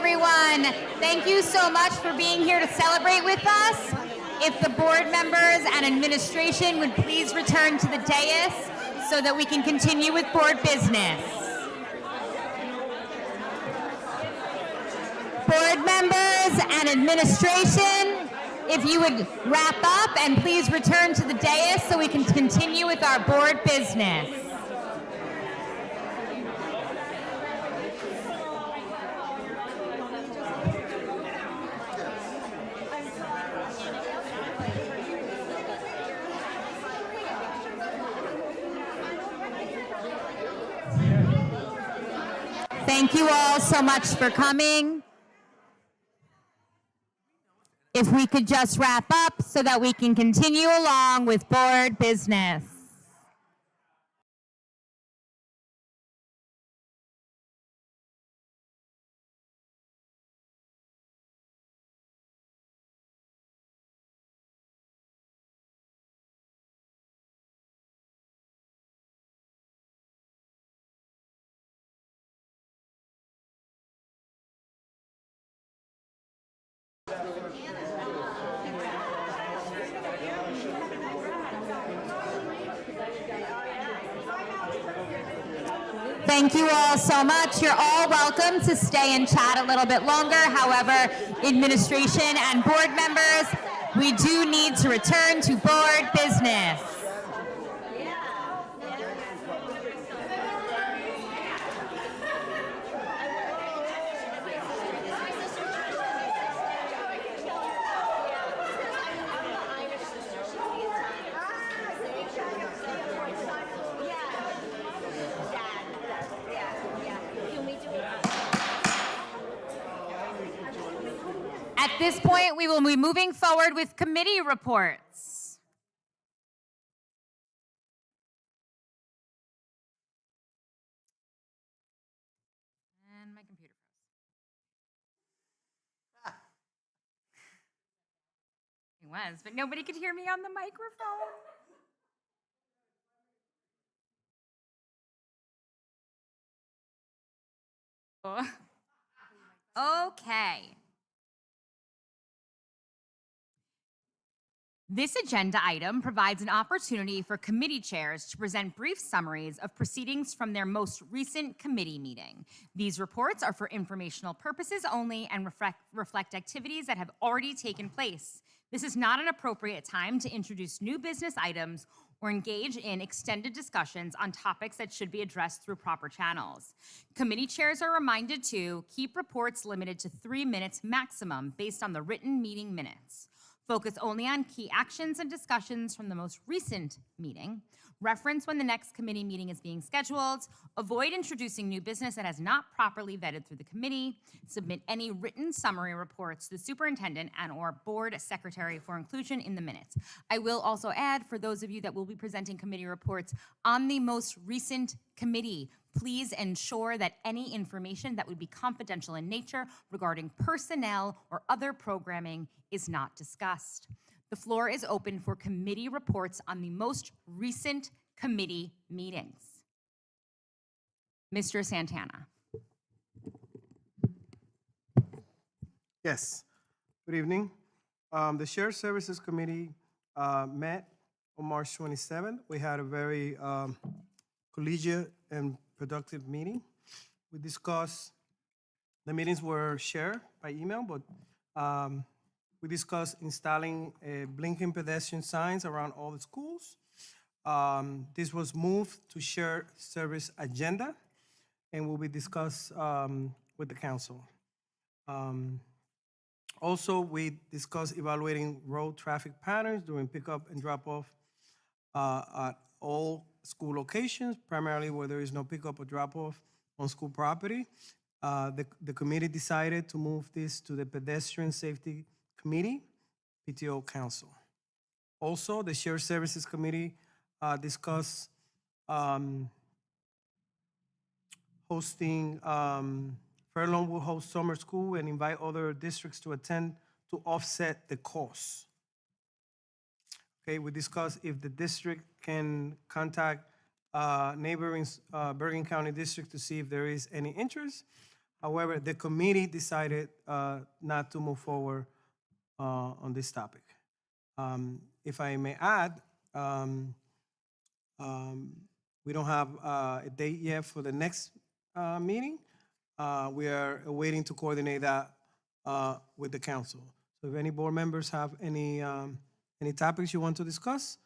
everyone. Thank you so much for being here to celebrate with us. If the board members and administration would please return to the dais so that we can continue with board business. Board members and administration, if you would wrap up and please return to the dais so we can continue with our board business. Thank you all so much for coming. If we could just wrap up so that we can continue along with board business. Thank you all so much. You're all welcome to stay and chat a little bit longer. However, administration and board members, we do need to return to board business. At this point, we will be moving forward with committee reports. And my computer froze. It was, but nobody could hear me on the microphone. Okay. This agenda item provides an opportunity for committee chairs to present brief summaries of proceedings from their most recent committee meeting. These reports are for informational purposes only and reflect activities that have already taken place. This is not an appropriate time to introduce new business items or engage in extended discussions on topics that should be addressed through proper channels. Committee chairs are reminded to keep reports limited to 3 minutes maximum based on the written meeting minutes. Focus only on key actions and discussions from the most recent meeting. Reference when the next committee meeting is being scheduled. Avoid introducing new business that has not properly vetted through the committee. Submit any written summary reports to the superintendent and/or board secretary for inclusion in the minutes. I will also add, for those of you that will be presenting committee reports on the most recent committee, please ensure that any information that would be confidential in nature regarding personnel or other programming is not discussed. The floor is open for committee reports on the most recent committee meetings. Mr. Santana. Yes. Good evening. The Shared Services Committee met on March 27th. We had a very collegiate and productive meeting. We discussed, the meetings were shared by email, but we discussed installing blinking pedestrian signs around all the schools. This was moved to shared service agenda and will be discussed with the council. Also, we discussed evaluating road traffic patterns during pickup and drop-off at all school locations, primarily where there is no pickup or drop-off on school property. The committee decided to move this to the Pedestrian Safety Committee, PTO Council. Also, the Shared Services Committee discussed hosting, Fairlawn will host summer school and invite other districts to attend to offset the costs. Okay, we discussed if the district can contact neighboring Bergen County district to see if there is any interest. However, the committee decided not to move forward on this topic. If I may add, we don't have a date yet for the next meeting. We are waiting to coordinate that with the council. So if any board members have any topics you want to discuss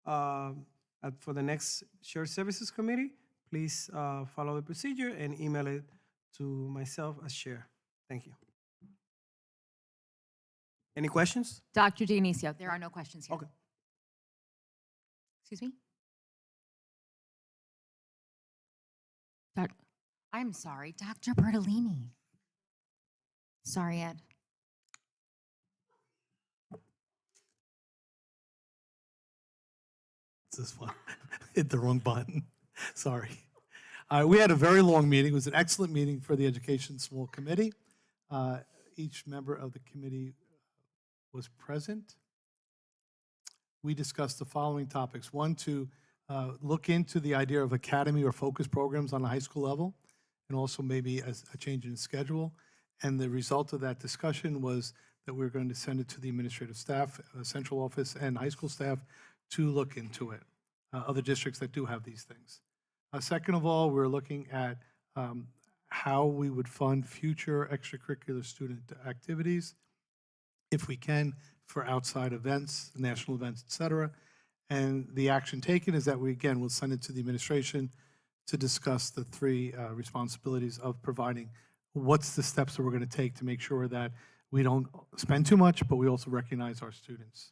for the next Shared Services Committee, please follow the procedure and email it to myself as chair. Thank you. Any questions? Dr. Dionisio, there are no questions here. Okay. Excuse me? I'm sorry, Dr. Bertolini. Sorry, Ed. This one. Hit the wrong button. Sorry. We had a very long meeting. It was an excellent meeting for the Education Small Committee. Each member of the committee was present. We discussed the following topics. One, to look into the idea of academy or focus programs on the high school level, and also maybe a change in schedule. And the result of that discussion was that we're going to send it to the administrative staff, central office, and high school staff to look into it, other districts that do have these things. Second of all, we're looking at how we would fund future extracurricular student activities, if we can, for outside events, national events, et cetera. And the action taken is that we, again, will send it to the administration to discuss the three responsibilities of providing what's the steps that we're going to take to make sure that we don't spend too much, but we also recognize our students.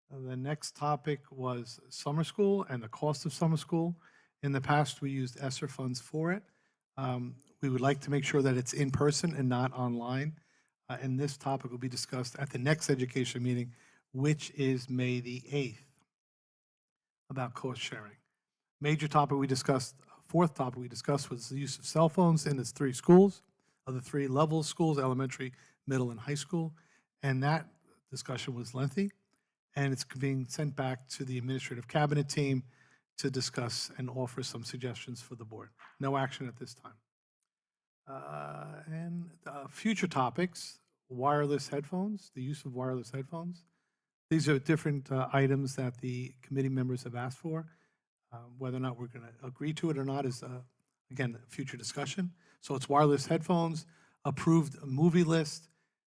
The next topic was summer school and the cost of summer school. In the past, we used ESSER funds for it. We would like to make sure that it's in person and not online. And this topic will be discussed at the next education meeting, which is May the 8th, about cost sharing. Major topic we discussed, fourth topic we discussed was the use of cell phones in its three schools, of the three level schools, elementary, middle, and high school. And that discussion was lengthy, and it's being sent back to the administrative cabinet team to discuss and offer some suggestions for the board. No action at this time. Future topics, wireless headphones, the use of wireless headphones. These are different items that the committee members have asked for. Whether or not we're going to agree to it or not is, again, a future discussion. So it's wireless headphones, approved movie list,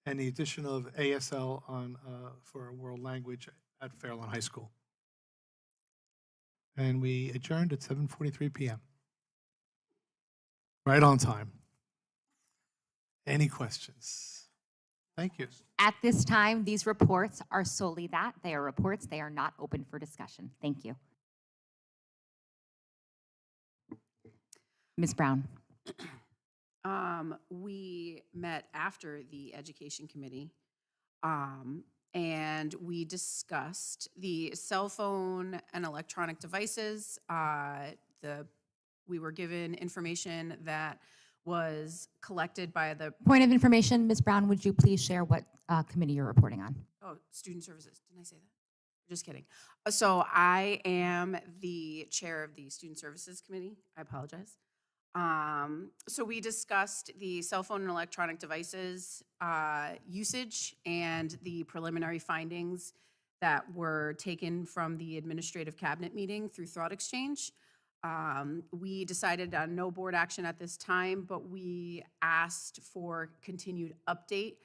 and the addition of ASL on for a world language at Fairlawn High School. And we adjourned at 7:43 p.m. Right on time. Any questions? Thank you. At this time, these reports are solely that. They are reports. They are not open for discussion. Thank you. Ms. Brown. We met after the Education Committee, and we discussed the cell phone and electronic devices. We were given information that was collected by the Point of information, Ms. Brown, would you please share what committee you're reporting on? Student Services. Didn't I say that? Just kidding. So I am the chair of the Student Services Committee. I apologize. So we discussed the cell phone and electronic devices usage and the preliminary findings that were taken from the administrative cabinet meeting through Thought Exchange. We decided on no board action at this time, but we asked for continued update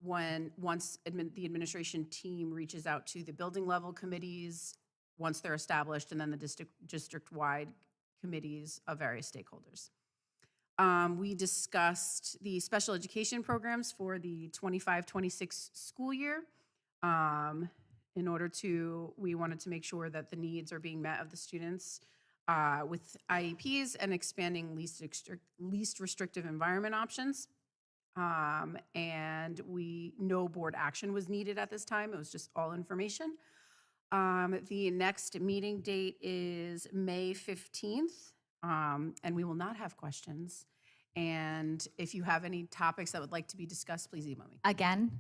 once the administration team reaches out to the building level committees, once they're established, and then the district-wide committees of various stakeholders. We discussed the special education programs for the 25-26 school year. We wanted to make sure that the needs are being met of the students with IEPs and expanding least restrictive environment options. And no board action was needed at this time. It was just all information. The next meeting date is May 15th, and we will not have questions. And if you have any topics that would like to be discussed, please email me. Again,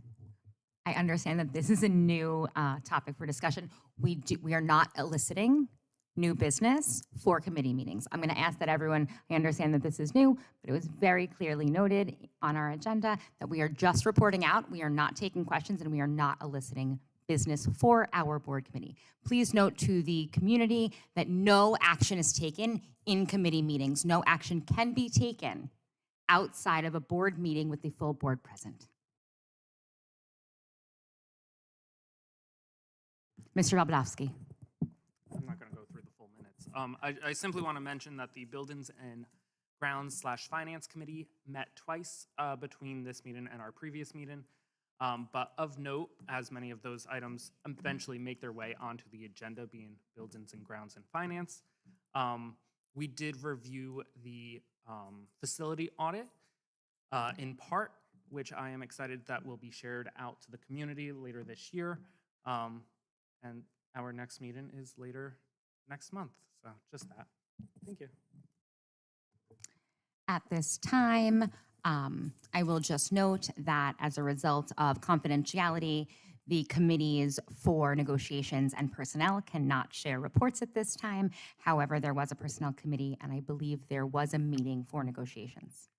I understand that this is a new topic for discussion. We are not eliciting new business for committee meetings. I'm going to ask that everyone, I understand that this is new, but it was very clearly noted on our agenda that we are just reporting out, we are not taking questions, and we are not eliciting business for our board committee. Please note to the community that no action is taken in committee meetings. No action can be taken outside of a board meeting with the full board present. Mr. Babadowski. I'm not going to go through the full minutes. I simply want to mention that the Buildings and Grounds/Finance Committee met twice between this meeting and our previous meeting. But of note, as many of those items eventually make their way onto the agenda, being Buildings and Grounds and Finance, we did review the facility audit in part, which I am excited that will be shared out to the community later this year. And our next meeting is later next month. So just that. Thank you. At this time, I will just note that as a result of confidentiality, the committees for negotiations and personnel cannot share reports at this time. However, there was a personnel committee, and I believe there was a meeting for negotiations.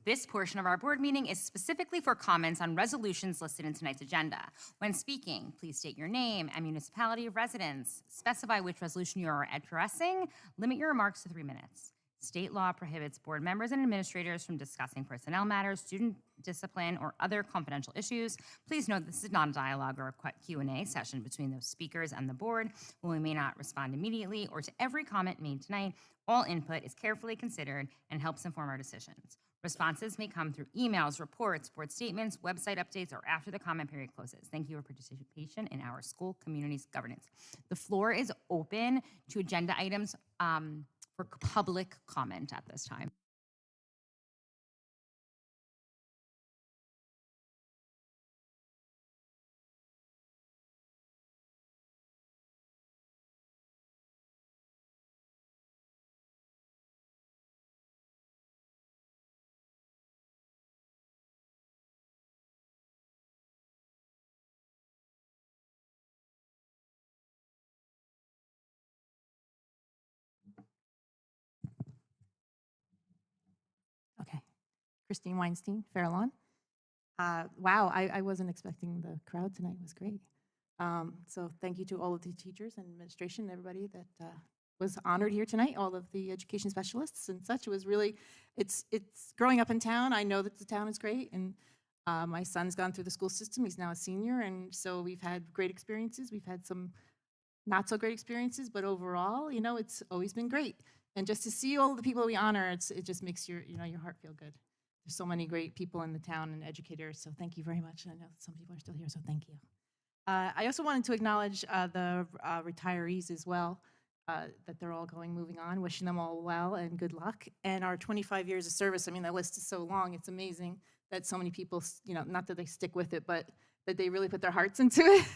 This portion of our board meeting is specifically for comments on resolutions listed in tonight's agenda. When speaking, please state your name and municipality of residence, specify which resolution you are addressing, limit your remarks to 3 minutes. State law prohibits board members and administrators from discussing personnel matters, student discipline, or other confidential issues. Please note this is not a dialogue or a Q&A session between those speakers and the board. While we may not respond immediately or to every comment made tonight, all input is carefully considered and helps inform our decisions. Responses may come through emails, reports, board statements, website updates, or after the comment period closes. Thank you for participation in our school community's governance. The floor is open to agenda items for public comment at this time. Okay. Christine Weinstein, Fairlawn. Wow, I wasn't expecting the crowd tonight. It was great. So thank you to all of the teachers and administration, everybody that was honored here tonight, all of the education specialists and such. It was really, it's growing up in town. I know that the town is great, and my son's gone through the school system. He's now a senior, and so we've had great experiences. We've had some not so great experiences, but overall, you know, it's always been great. And just to see all the people we honor, it just makes your heart feel good. There's so many great people in the town and educators, so thank you very much. I know that some people are still here, so thank you. I also wanted to acknowledge the retirees as well, that they're all moving on, wishing them all well and good luck. And our 25 years of service, I mean, that list is so long, it's amazing that so many people, not that they stick with it, but that they really put their hearts into it.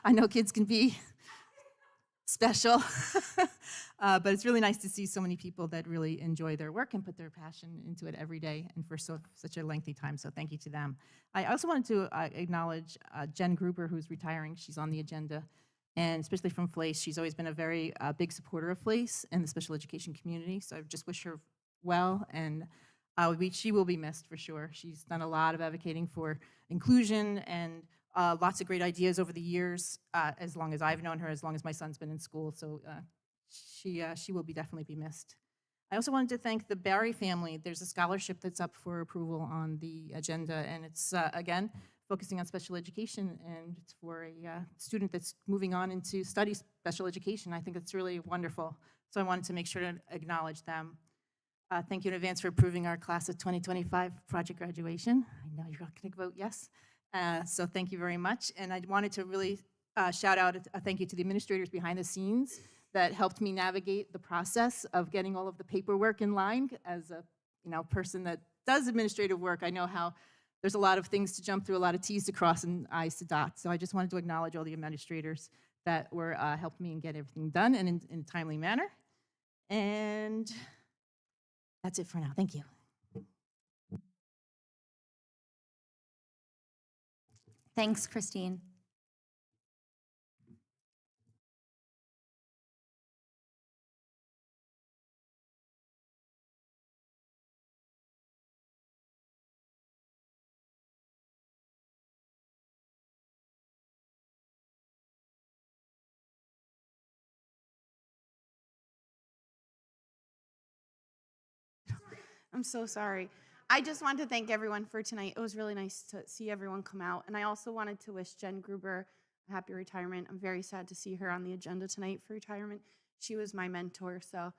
I know kids can be special, but it's really nice to see so many people that really enjoy their work and put their passion into it every day and for such a lengthy time, so thank you to them. I also wanted to acknowledge Jen Gruber, who's retiring. She's on the agenda, and especially from FLACE. She's always been a very big supporter of FLACE and the special education community, so I just wish her well, and she will be missed for sure. She's done a lot of advocating for inclusion and lots of great ideas over the years, as long as I've known her, as long as my son's been in school, so she will definitely be missed. I also wanted to thank the Barry family. There's a scholarship that's up for approval on the agenda, and it's, again, focusing on special education, and it's for a student that's moving on into study special education. I think it's really wonderful, so I wanted to make sure to acknowledge them. Thank you in advance for approving our class of 2025 project graduation. I know you're going to vote yes. So thank you very much. And I wanted to really shout out a thank you to the administrators behind the scenes that helped me navigate the process of getting all of the paperwork in line. As a person that does administrative work, I know how there's a lot of things to jump through, a lot of T's to cross and I's to dot. So I just wanted to acknowledge all the administrators that were helped me and get everything done and in a timely manner. And that's it for now. Thank you. Thanks, Christine. I'm so sorry. I just wanted to thank everyone for tonight. It was really nice to see everyone come out. And I also wanted to wish Jen Gruber a happy retirement. I'm very sad to see her on the agenda tonight for retirement. She was my mentor, so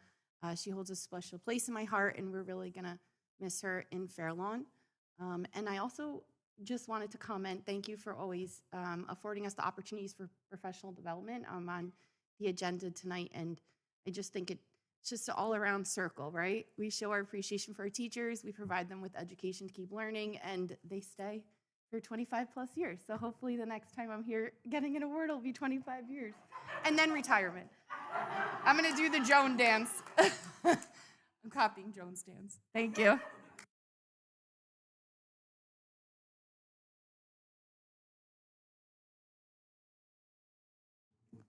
she holds a special place in my heart, and we're really going to miss her in Fair Lawn. And I also just wanted to comment, thank you for always affording us the opportunities for professional development. I'm on the agenda tonight, and I just think it's just an all-around circle, right? We show our appreciation for our teachers, we provide them with education to keep learning, and they stay for 25 plus years. So hopefully the next time I'm here getting an award will be 25 years. And then retirement. I'm gonna do the Joan dance. I'm copying Joan's dance. Thank you.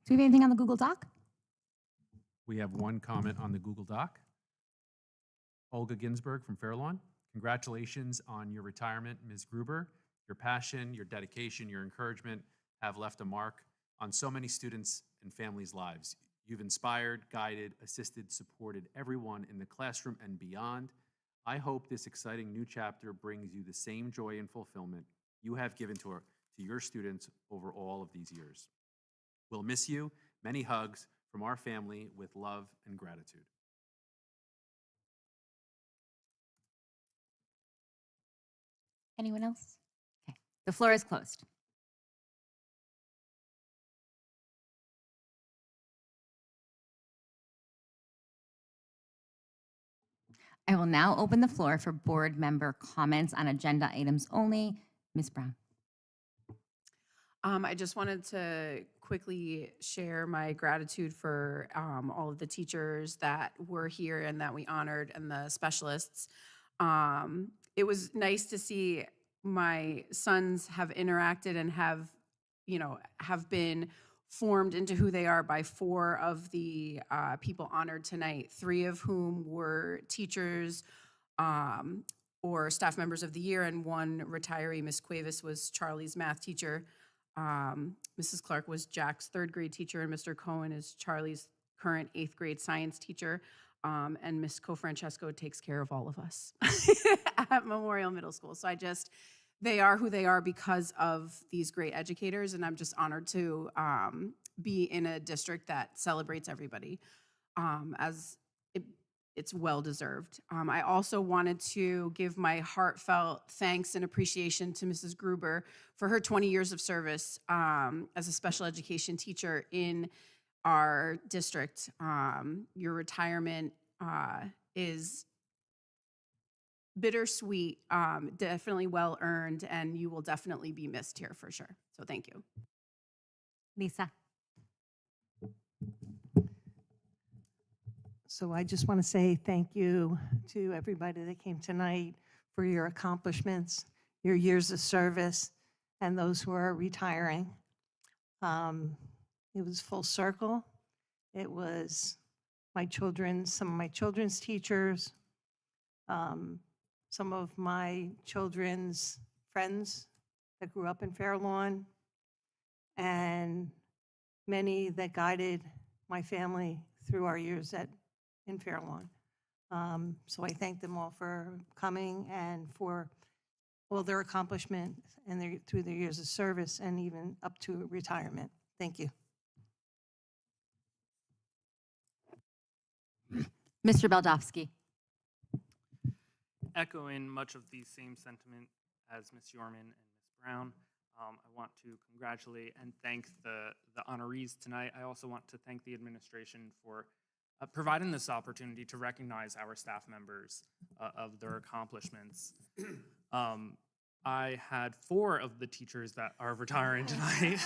Do we have anything on the Google Doc? We have one comment on the Google Doc. Olga Ginsburg from Fair Lawn. Congratulations on your retirement, Ms. Gruber. Your passion, your dedication, your encouragement have left a mark on so many students and families' lives. You've inspired, guided, assisted, supported everyone in the classroom and beyond. I hope this exciting new chapter brings you the same joy and fulfillment you have given to your students over all of these years. We'll miss you. Many hugs from our family with love and gratitude. Anyone else? Okay, the floor is closed. I will now open the floor for board member comments on agenda items only. Ms. Brown. I just wanted to quickly share my gratitude for all of the teachers that were here and that we honored and the specialists. It was nice to see my sons have interacted and have been formed into who they are by 4 of the people honored tonight, 3 of whom were teachers or staff members of the year, and 1 retiree. Ms. Cuevas was Charlie's math teacher. Mrs. Clark was Jack's 3rd grade teacher, and Mr. Cohen is Charlie's current 8th grade science teacher. And Ms. Cofrancesco takes care of all of us at Memorial Middle School. So they are who they are because of these great educators, and I'm just honored to be in a district that celebrates everybody as it's well-deserved. I also wanted to give my heartfelt thanks and appreciation to Mrs. Gruber for her 20 years of service as a special education teacher in our district. Your retirement is bittersweet, definitely well-earned, and you will definitely be missed here for sure. So thank you. Lisa. So I just want to say thank you to everybody that came tonight for your accomplishments, your years of service, and those who are retiring. It was full circle. It was some of my children's teachers, some of my children's friends that grew up in Fair Lawn, and many that guided my family through our years in Fair Lawn. So I thank them all for coming and for all their accomplishments and through their years of service and even up to retirement. Thank you. Mr. Beldowski. Echoing much of the same sentiment as Ms. Yorman and Ms. Brown, I want to congratulate and thank the honorees tonight. I also want to thank the administration for providing this opportunity to recognize our staff members of their accomplishments. I had 4 of the teachers that are retiring tonight.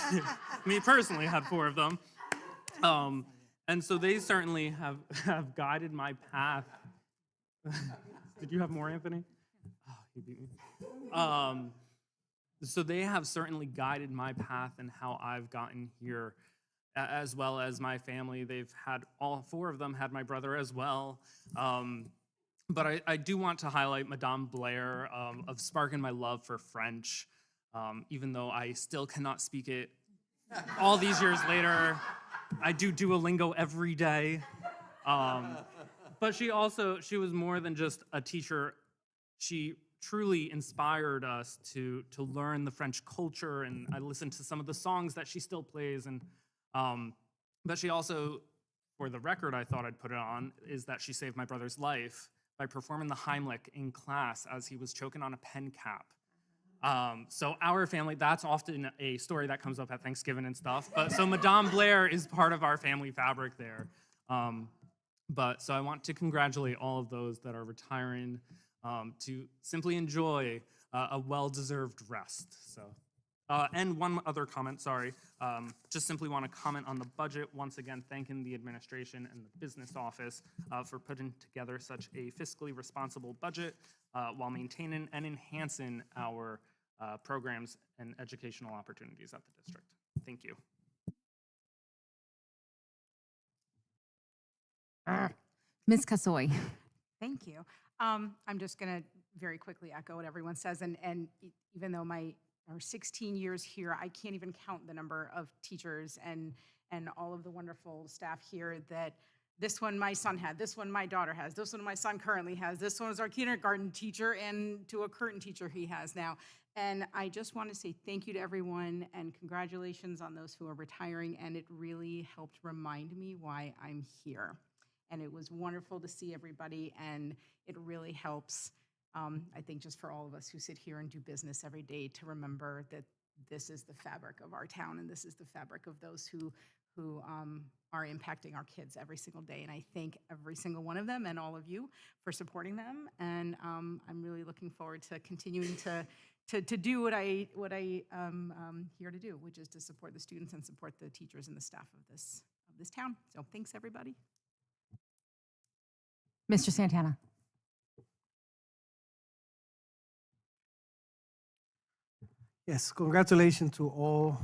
Me personally had 4 of them. And so they certainly have guided my path. Did you have more, Anthony? Oh, he beat me. So they have certainly guided my path and how I've gotten here, as well as my family. They've had, all four of them had my brother as well. But I do want to highlight Madame Blair of sparking my love for French, even though I still cannot speak it. All these years later, I do Duolingo every day. But she was more than just a teacher. She truly inspired us to learn the French culture, and I listened to some of the songs that she still plays. And but she also, for the record, I thought I'd put it on, is that she saved my brother's life by performing the Heimlich in class as he was choking on a pen cap. So our family, that's often a story that comes up at Thanksgiving and stuff. But so Madame Blair is part of our family fabric there. But so I want to congratulate all of those that are retiring to simply enjoy a well-deserved rest. So, and one other comment, sorry. Just simply want to comment on the budget. Once again, thanking the administration and the business office for putting together such a fiscally responsible budget while maintaining and enhancing our programs and educational opportunities at the district. Thank you. Ms. Kasoy. Thank you. I'm just going to very quickly echo what everyone says, and even though our 16 years here, I can't even count the number of teachers and all of the wonderful staff here that this one my son had, this one my daughter has, this one my son currently has, this one is our kindergarten teacher, and to a current teacher he has now. And I just want to say thank you to everyone and congratulations on those who are retiring, and it really helped remind me why I'm here. And it was wonderful to see everybody, and it really helps, I think, just for all of us who sit here and do business every day to remember that this is the fabric of our town, and this is the fabric of those who are impacting our kids every single day. And I thank every single one of them and all of you for supporting them. And I'm really looking forward to continuing to do what I here to do, which is to support the students and support the teachers and the staff of this town. So thanks, everybody. Mr. Santana. Yes, congratulations to all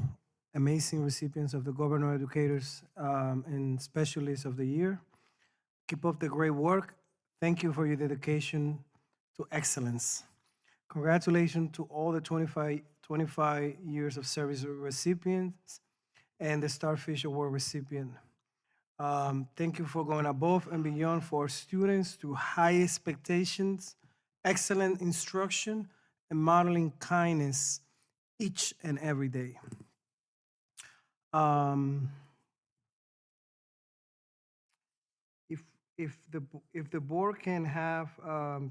amazing recipients of the Governor Educators and Specialists of the Year. Keep up the great work. Thank you for your dedication to excellence. Congratulations to all the 25 years of service recipients and the Starfish Award recipient. Thank you for going above and beyond for our students through high expectations, excellent instruction, and modeling kindness each and every day. If the board can have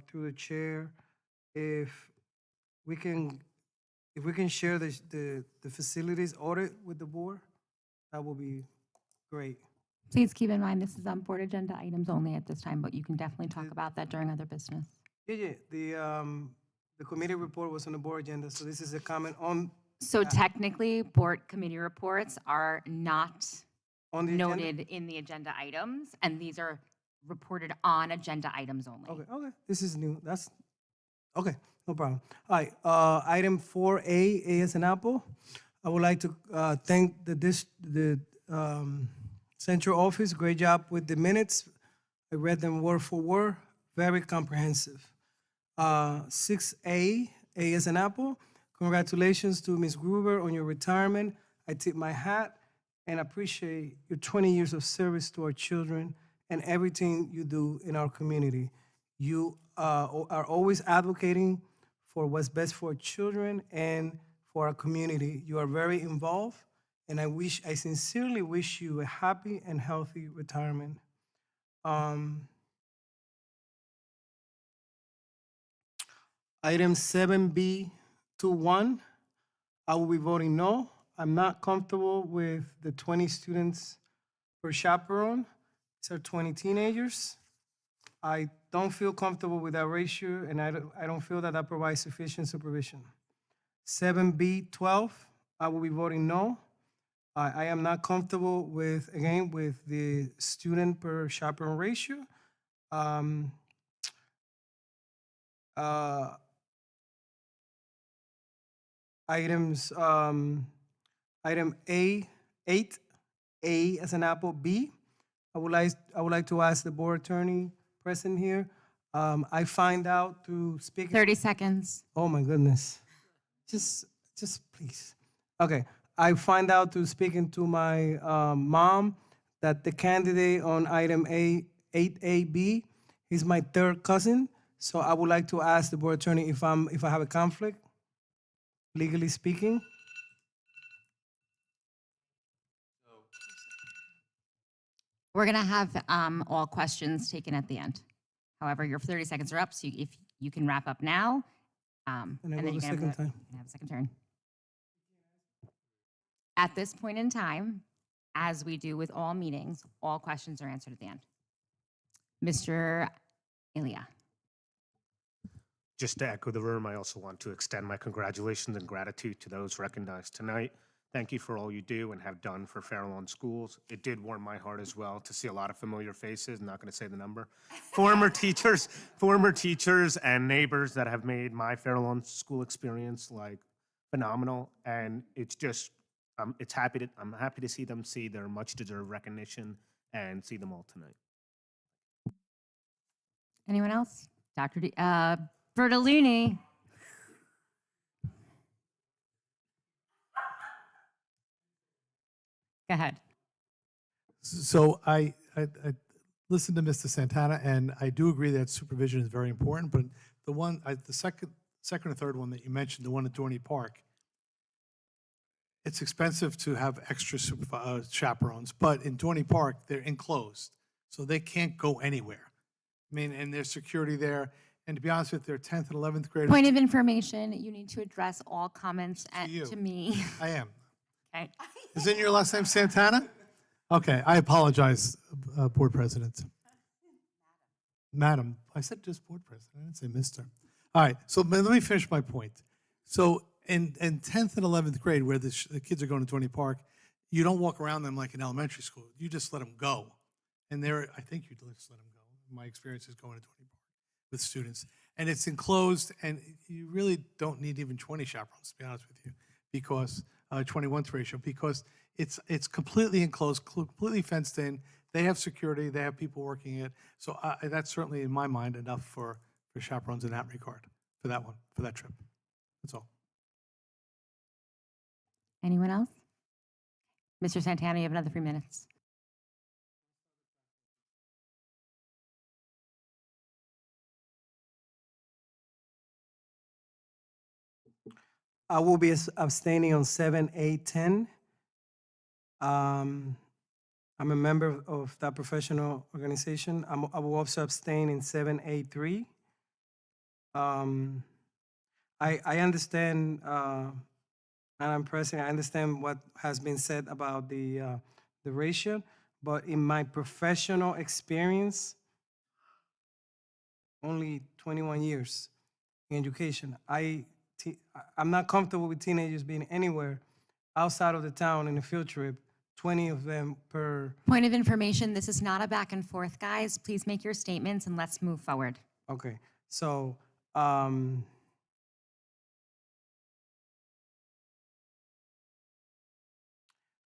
through the chair, if we can share the facilities audit with the board, that will be great. Please keep in mind, this is on board agenda items only at this time, but you can definitely talk about that during other business. Yeah. The committee report was on the board agenda, so this is a comment on. So technically, board committee reports are not On the noted in the agenda items, and these are reported on agenda items only. Okay. This is new. That's okay. No problem. All right. Item 4A, A as an apple. I would like to thank the central office. Great job with the minutes. I read them word for word. Very comprehensive. 6A, A as an apple. Congratulations to Ms. Gruber on your retirement. I tip my hat and appreciate your 20 years of service to our children and everything you do in our community. You are always advocating for what's best for our children and for our community. You are very involved, and I sincerely wish you a happy and healthy retirement. Item 7B21, I will be voting no. I'm not comfortable with the 20 students per chaperone. These are 20 teenagers. I don't feel comfortable with that ratio, and I don't feel that that provides sufficient supervision. 7B12, I will be voting no. I am not comfortable with the student per chaperone ratio. items, item A, 8A as an apple, B. I would like to ask the board attorney present here. I find out through speaking. 30 seconds. Oh my goodness. Just please. Okay. I find out through speaking to my mom that the candidate on item 8AB, he's my third cousin. So I would like to ask the board attorney if I have a conflict, legally speaking. We're going to have all questions taken at the end. However, your 30 seconds are up, so if you can wrap up now, And I and go then you the can second time. have a second turn. At this point in time, as we do with all meetings, all questions are answered at the end. Mr. Ilya. Just to echo the room, I also want to extend my congratulations and gratitude to those recognized tonight. Thank you for all you do and have done for Fair Lawn Schools. It did warm my heart as well to see a lot of familiar faces. I'm not going to say the number. Former teachers and neighbors that have made my Fair Lawn School experience like phenomenal. And it's just, I'm happy to see them see their much deserved recognition and see them all tonight. Anyone else? Dr. Bertolini. Go ahead. So I listened to Mr. Santana, and I do agree that supervision is very important. But the second or third one that you mentioned, the one at Dorney Park, it's expensive to have extra chaperones. But in Dorney Park, they're enclosed, so they can't go anywhere. I mean, and there's security there. And to be honest with you, they're 10th and 11th graders. Point of information, you need to address all comments to me. I am. Okay. Isn't your last name Santana? Okay, I apologize, Board President. Madam, I said just Board President, I didn't say Mister. All right, so let me finish my point. So in 10th and 11th grade, where the kids are going to Dorney Park, you don't walk around them like in elementary school. You just let them go. And I think you just let them go. My experience is going to Dorney Park with students. And it's enclosed, and you really don't need even 20 chaperones, to be honest with you, because 21 ratio, because it's completely enclosed, completely fenced in. They have security, they have people working it. So that's certainly, in my mind, enough for chaperones in that regard, for that trip. That's all. Anyone else? Mr. Santana, you have another 3 minutes. I will be abstaining on 7A10. I'm a member of that professional organization. I will also abstain in 7A3. I understand, Madam President, I understand what has been said about the ratio, but in my professional experience, only 21 years in education, I'm not comfortable with teenagers being anywhere outside of the town in a field trip, 20 of them per. Point of information, this is not a back and forth, guys. Please make your statements and let's move forward. Okay, so I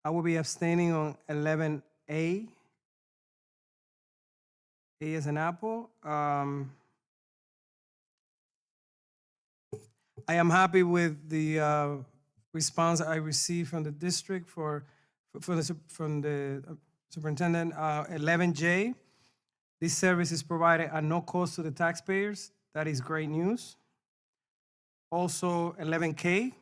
will be abstaining on 11A. A as an apple. I am happy with the response I received from the district from the superintendent. 11J, this service is provided at no cost to the taxpayers. That is great news. Also, 11K,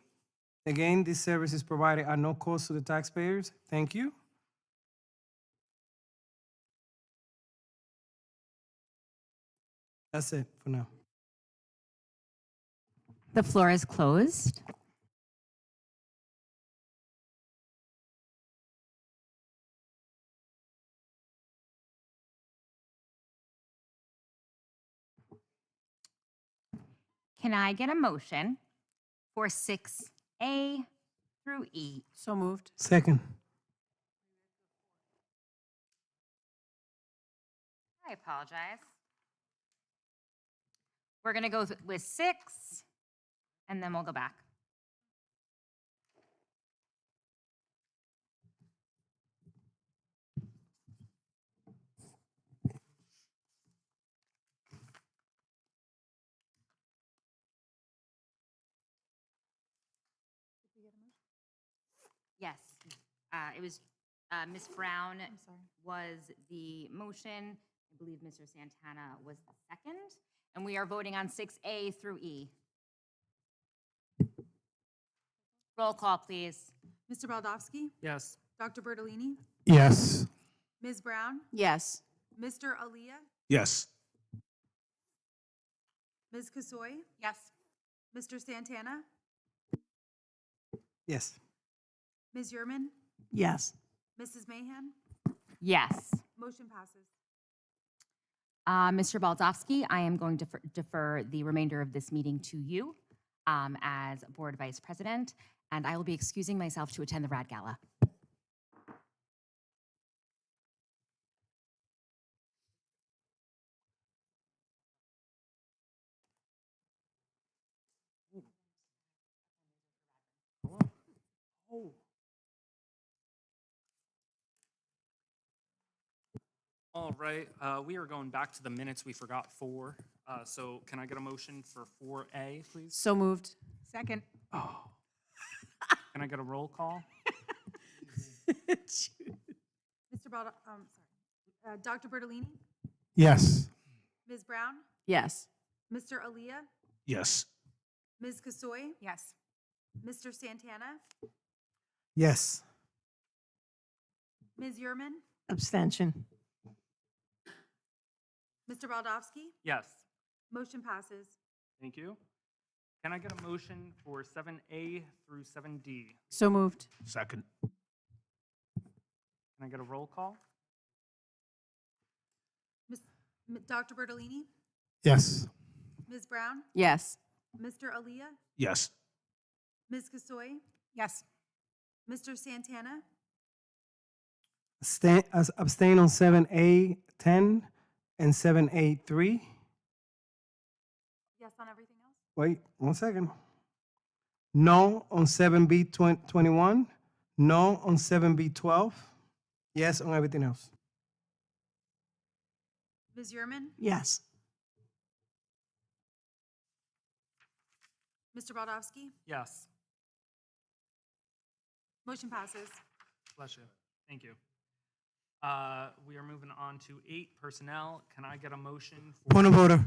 again, this service is provided at no cost to the taxpayers. Thank you. That's it for now. The floor is closed. Can I get a motion for 6A through E? So moved. Second. I apologize. We're going to go with 6, and then we'll go back. Yes, it was, Ms. Brown was the motion. I believe Mr. Santana was the second. And we are voting on 6A through E. Roll call, please. Mr. Baldowski? Yes. Dr. Bertolini? Yes. Ms. Brown? Yes. Mr. Aaliyah? Yes. Ms. Kasoy? Yes. Mr. Santana? Yes. Ms. Yerman? Yes. Mrs. Mahan? Yes. Motion passes. Mr. Baldowski, I am going to defer the remainder of this meeting to you as Board Vice President, and I will be excusing myself to attend the RAD Gala. All right, we are going back to the minutes we forgot for. So can I get a motion for 4A, please? So moved. Second. Can I get a roll call? Mr. Dr. Bertolini? Yes. Ms. Brown? Yes. Mr. Aaliyah? Yes. Ms. Kasoy? Yes. Mr. Santana? Yes. Ms. Yerman? Abstention. Mr. Baldowski? Yes, Motion passes. thank you. Can I get a motion for 7A through 7D? So moved. Second. Can I get a roll call? Dr. Bertolini? Yes. Ms. Brown? Yes. Mr. Aaliyah? Yes. Ms. Kasoy? Yes. Mr. Santana? Abstain on 7A 10 and 7A 3. Yes on everything else? Wait, 1 second. No on 7B 21. No on 7B 12. Yes on everything else. Ms. Yerman? Yes. Mr. Baldowski? Yes, Motion passes. bless you. Thank you. We are moving on to 8, personnel. Can I get a motion for? Point of order.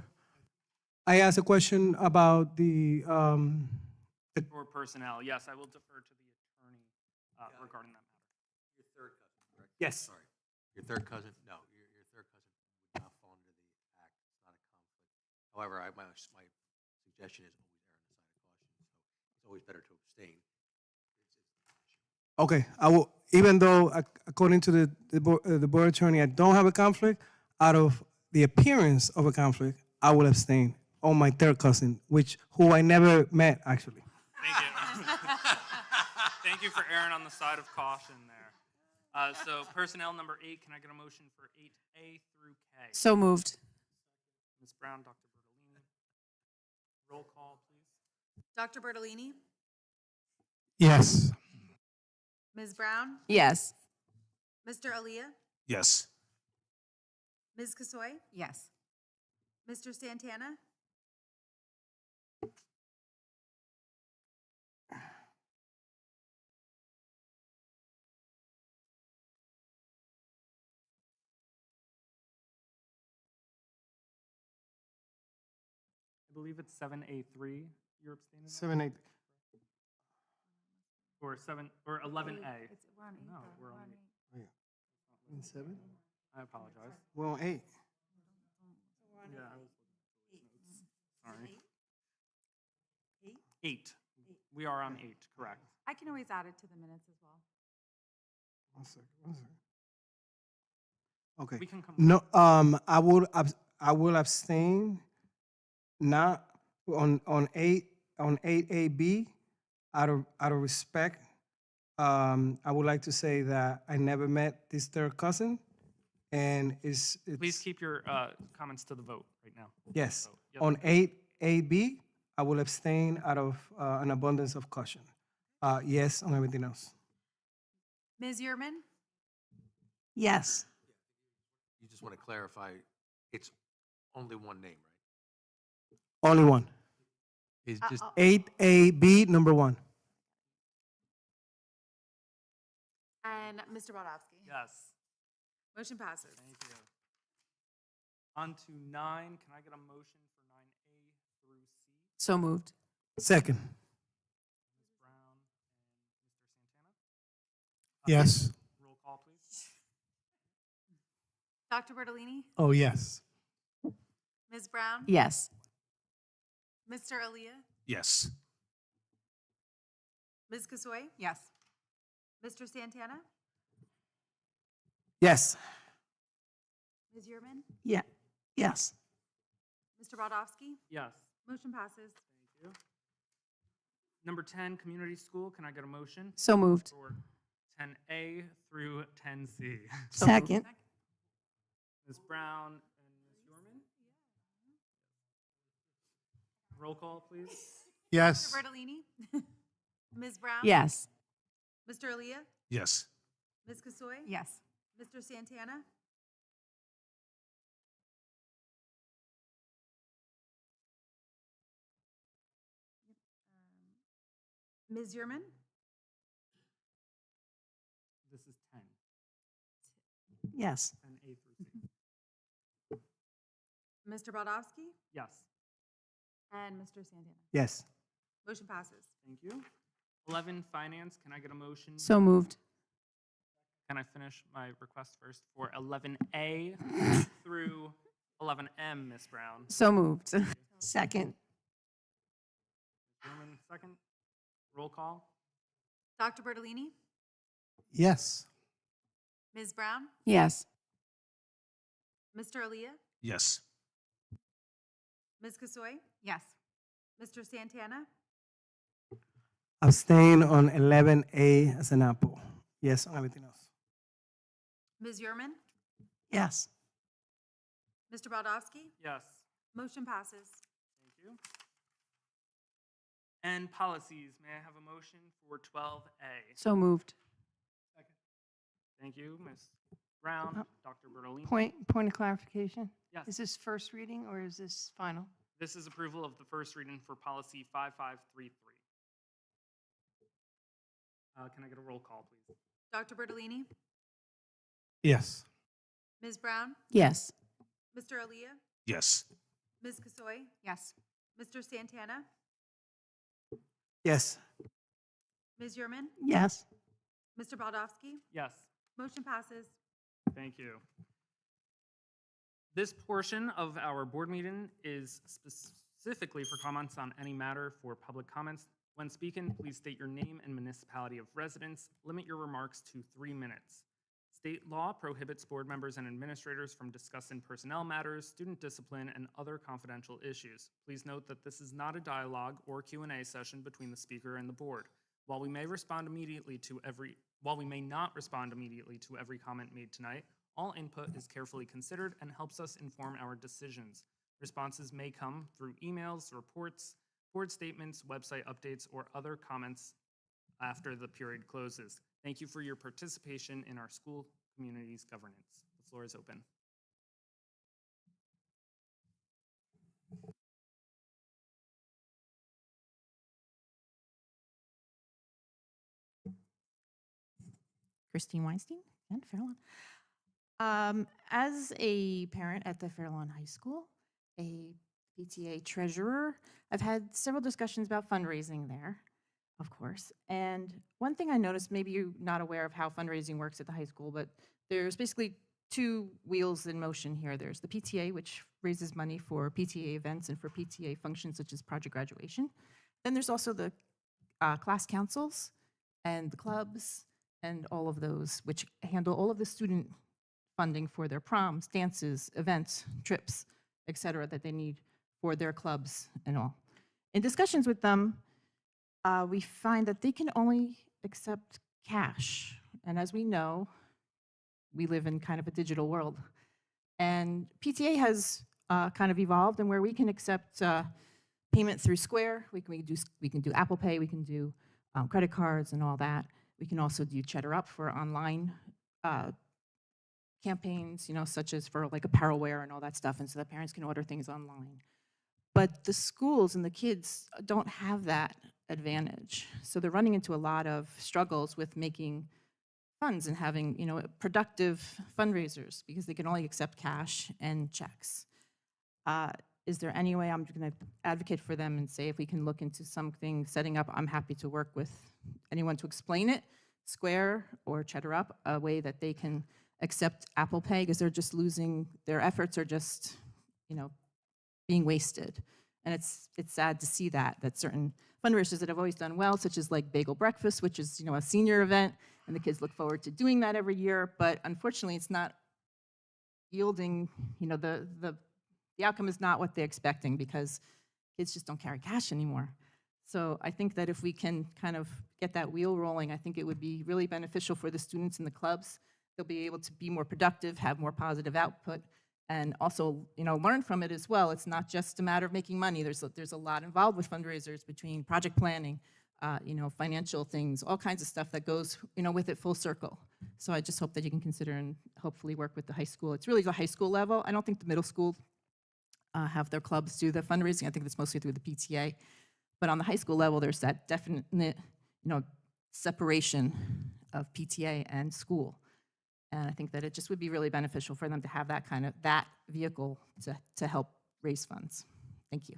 I asked a question about the For personnel, yes, I will defer to the attorney regarding that matter. Your third cousin, correct? Yes. Sorry. Your third cousin? No, your third cousin would not fall under the act. It's not a conflict. However, my suggestion is always err on the side of caution. So it's always better to abstain. Okay, I will, even though according to the board attorney, I don't have a conflict, out of the appearance of a conflict, I will abstain on my third cousin, who I never met, actually. Thank you. Thank you for erring on the side of caution there. So personnel number 8, can I get a motion for 8A through K? So moved. Ms. Brown, Dr. Bertolini. Roll call, please. Dr. Bertolini? Yes. Ms. Brown? Yes. Mr. Aaliyah? Yes. Ms. Kasoy? Yes. Mr. Santana? I believe it's 7A3 you're abstaining on? 7, 8. Or 11A. We're on 8. No, we're on 8. In 7? I apologize. We're on 8. Yeah. Sorry. 8. We are on 8, correct. I can always add it to the minutes as well. 1 second, 1 second. Okay. We can come. No, I will abstain, not on 8AB, out of respect. I would like to say that I never met this third cousin, and it's Please keep your comments to the vote right now. yes. Vote. Yes. On 8AB, I will abstain out of an abundance of caution. Yes on everything else. Ms. Yerman? Yes. You just want to clarify, it's only one name, right? Only one. It's just 8AB number 1. And Mr. Brodowski. Yes. Motion passes. Thank you. On to 9. Can I get a motion for 9A through C? So moved. Second. Ms. Brown and Mr. Santana? Yes. Roll call, please. Dr. Bertolini, Oh, yes. Ms. Brown, Yes. Mr. Aaliyah, Yes. Ms. Kasoy, Yes. Mr. Santana, Yes. Ms. Yerman, Yeah. Yes. Mr. Brodowski. Yes. Motion passes. Thank you. Number 10, community school. Can I get a motion? So moved. For 10A through 10C. Second. Ms. Brown and Ms. Yorman? Roll call, please. Yes. Mr. Bertolini, Ms. Brown. Yes. Mr. Aaliyah, Yes. Ms. Kasoy. Yes. Mr. Santana, Ms. Yerman, This is 10. Yes. 10A through C. Mr. Brodowski, Yes. and Mr. Santana. Yes. Motion passes. Thank you. 11, finance. Can I get a motion? So moved. Can I finish my request first for 11A through 11M, Ms. Brown? So moved. Second. German, second. Roll call. Dr. Bertolini, Yes. Ms. Brown, Yes. Mr. Aaliyah, Yes. Ms. Kasoy, Yes. Mr. Santana, Abstain on 11A as an apple. Yes on everything else. Ms. Yerman, Yes. Mr. Brodowski. Yes. Motion passes. Thank you. And policies. May I have a motion for 12A? So moved. Thank you, Ms. Brown, Uh, Dr. Bertolini. Point of clarification. Yes. Is this first reading or is this final? This is approval of the first reading for policy 5533. Can I get a roll call, please? Dr. Bertolini, Yes. Ms. Brown, Yes. Mr. Aaliyah, Yes. Ms. Kasoy, Yes. Mr. Santana, Yes. Ms. Yerman, Yes. Mr. Brodowski. Yes. Motion passes. Thank you. This portion of our board meeting is specifically for comments on any matter. For public comments, when speaking, please state your name and municipality of residence. Limit your remarks to 3 minutes. State law prohibits board members and administrators from discussing personnel matters, student discipline, and other confidential issues. Please note that this is not a dialogue or Q&A session between the speaker and the board. While we may not respond immediately to every comment made tonight, all input is carefully considered and helps us inform our decisions. Responses may come through emails, reports, board statements, website updates, or other comments after the period closes. Thank you for your participation in our school community's governance. The floor is open. Christine Weinstein and Fairlawn. As a parent at the Fairlawn High School, a PTA treasurer, I've had several discussions about fundraising there, of course. And one thing I noticed, maybe you're not aware of how fundraising works at the high school, but there's basically 2 wheels in motion here. There's the PTA, which raises money for PTA events and for PTA functions such as project graduation. Then there's also the class councils and the clubs and all of those, which handle all of the student funding for their proms, dances, events, trips, et cetera, that they need for their clubs and all. In discussions with them, we find that they can only accept cash. And as we know, we live in kind of a digital world. And PTA has kind of evolved and where we can accept payment through Square, we can do Apple Pay, we can do credit cards and all that. We can also do Cheddar Up for online campaigns, such as for like apparel wear and all that stuff, and so that parents can order things online. But the schools and the kids don't have that advantage. So they're running into a lot of struggles with making funds and having, productive fundraisers because they can only accept cash and checks. Is there any way I'm going to advocate for them and say if we can look into something, setting up, I'm happy to work with anyone to explain it, Square or Cheddar Up, a way that they can accept Apple Pay because they're just losing, their efforts are just, being wasted. And it's sad to see that certain fundraisers that have always done well, such as like Bagel Breakfast, which is, a senior event, and the kids look forward to doing that every year, but unfortunately it's not yielding, the outcome is not what they're expecting because kids just don't carry cash anymore. So I think that if we can kind of get that wheel rolling, I think it would be really beneficial for the students in the clubs. They'll be able to be more productive, have more positive output, and also, learn from it as well. It's not just a matter of making money. There's a lot involved with fundraisers between project planning, financial things, all kinds of stuff that goes, with it full circle. So I just hope that you can consider and hopefully work with the high school. It's really the high school level. I don't think the middle school have their clubs do the fundraising. I think that's mostly through the PTA. But on the high school level, there's that definite, separation of PTA and school. And I think that it just would be really beneficial for them to have that vehicle to help raise funds. Thank you.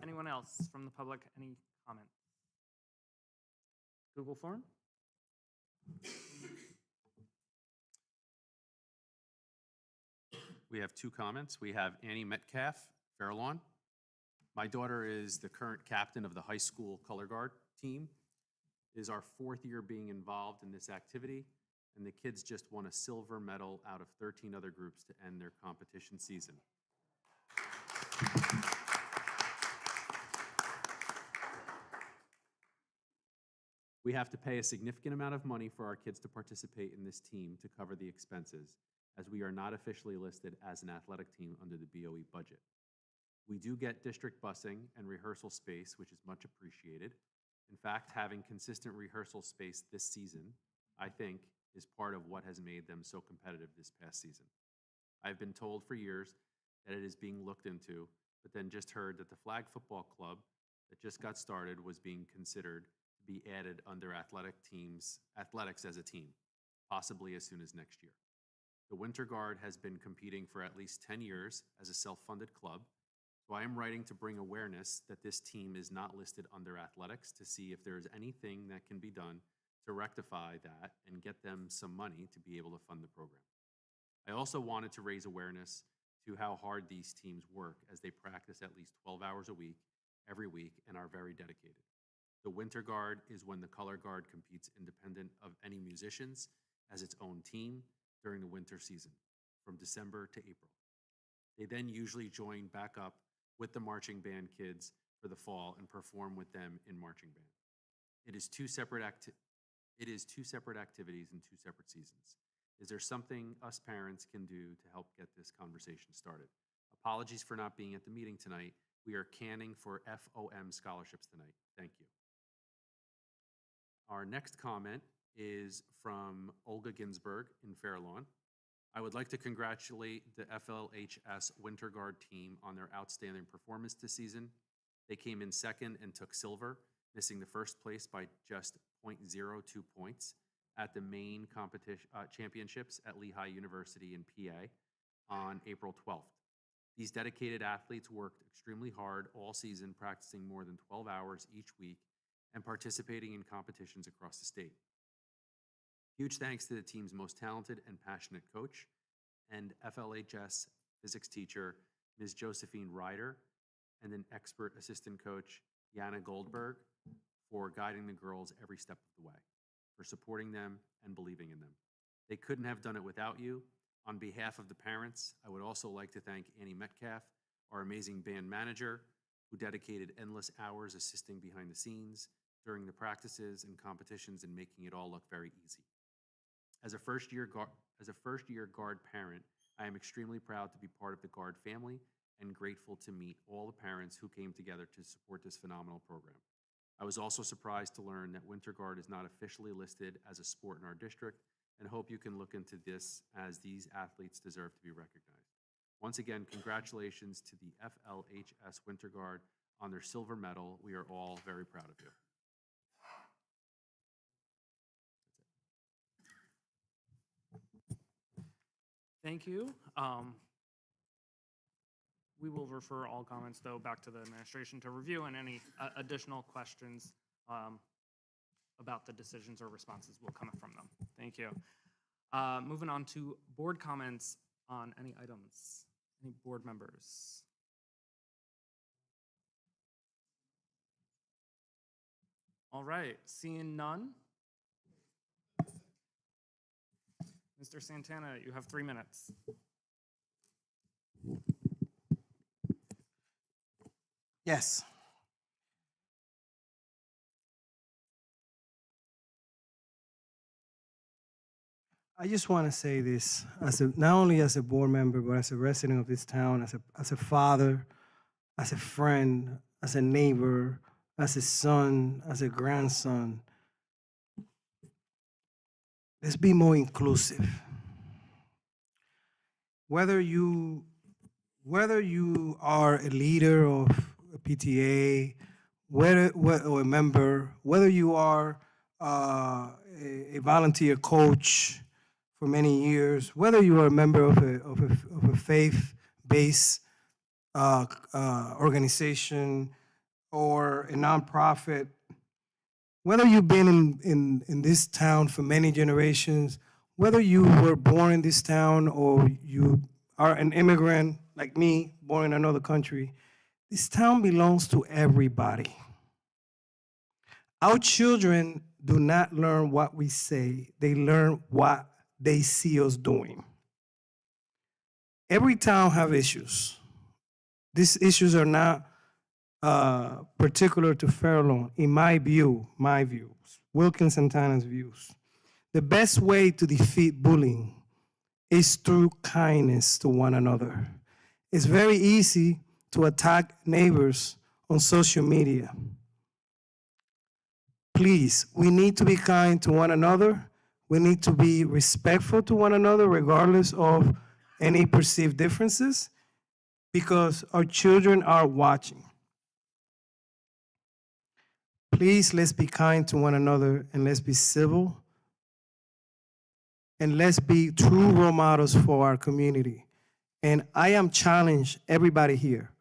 Anyone else from the public? Any comments? Google form? We have two comments. We have Annie Metcalf, Fair Lawn. My daughter is the current captain of the high school color guard team. It is our 4th year being involved in this activity, and the kids just won a silver medal out of 13 other groups to end their competition season. We have to pay a significant amount of money for our kids to participate in this team to cover the expenses, as we are not officially listed as an athletic team under the BOE budget. We do get district busing and rehearsal space, which is much appreciated. In fact, having consistent rehearsal space this season, I think, is part of what has made them so competitive this past season. I've been told for years that it is being looked into, but then just heard that the flag football club that just got started was being considered to be added under athletics as a team, possibly as soon as next year. The Winter Guard has been competing for at least 10 years as a self-funded club, so I am writing to bring awareness that this team is not listed under athletics to see if there is anything that can be done to rectify that and get them some money to be able to fund the program. I also wanted to raise awareness to how hard these teams work as they practice at least 12 hours a week, every week, and are very dedicated. The Winter Guard is when the Color Guard competes independent of any musicians as its own team during the winter season, from December to April. They then usually join back up with the marching band kids for the fall and perform with them in marching band. It is two separate activities in 2 separate seasons. Is there something us parents can do to help get this conversation started? Apologies for not being at the meeting tonight. We are canning for FOM scholarships tonight. Thank you. Our next comment is from Olga Ginsburg in Fair Lawn. I would like to congratulate the FLHS Winter Guard team on their outstanding performance this season. They came in second and took silver, missing the first place by just 0.02 points at the main championships at Lehigh University in PA on April 12th. These dedicated athletes worked extremely hard all season, practicing more than 12 hours each week and participating in competitions across the state. Huge thanks to the team's most talented and passionate coach and FLHS physics teacher, Ms. Josephine Ryder, and an expert assistant coach, Jana Goldberg, for guiding the girls every step of the way, for supporting them and believing in them. They couldn't have done it without you. On behalf of the parents, I would also like to thank Annie Metcalf, our amazing band manager, who dedicated endless hours assisting behind the scenes during the practices and competitions and making it all look very easy. As a first-year Guard parent, I am extremely proud to be part of the Guard family and grateful to meet all the parents who came together to support this phenomenal program. I was also surprised to learn that Winter Guard is not officially listed as a sport in our district, and hope you can look into this, as these athletes deserve to be recognized. Once again, congratulations to the FLHS Winter Guard on their silver medal. We are all very proud of you. Thank you. We will refer all comments, though, back to the administration to review, and any additional questions about the decisions or responses will come from them. Thank you. Moving on to board comments on any items. Any board members? All right, seeing none. Mr. Santana, you have 3 minutes. Yes. I just want to say this, not only as a board member, but as a resident of this town, as a father, as a friend, as a neighbor, as a son, as a grandson. Let's be more inclusive. Whether you are a leader of a PTA, or a member, whether you are a volunteer coach for many years, whether you are a member of a faith-based organization or a nonprofit, whether you've been in this town for many generations, whether you were born in this town or you are an immigrant like me, born in another country, this town belongs to everybody. Our children do not learn what we say, they learn what they see us doing. Every town have issues. These issues are not particular to Fair Lawn, in my views, Wilkins and Tana's views. The best way to defeat bullying is through kindness to one another. It's very easy to attack neighbors on social media. Please, we need to be kind to one another. We need to be respectful to one another regardless of any perceived differences, because our children are watching. Please, let's be kind to one another and let's be civil. And let's be true role models for our community. And I am challenged, everybody here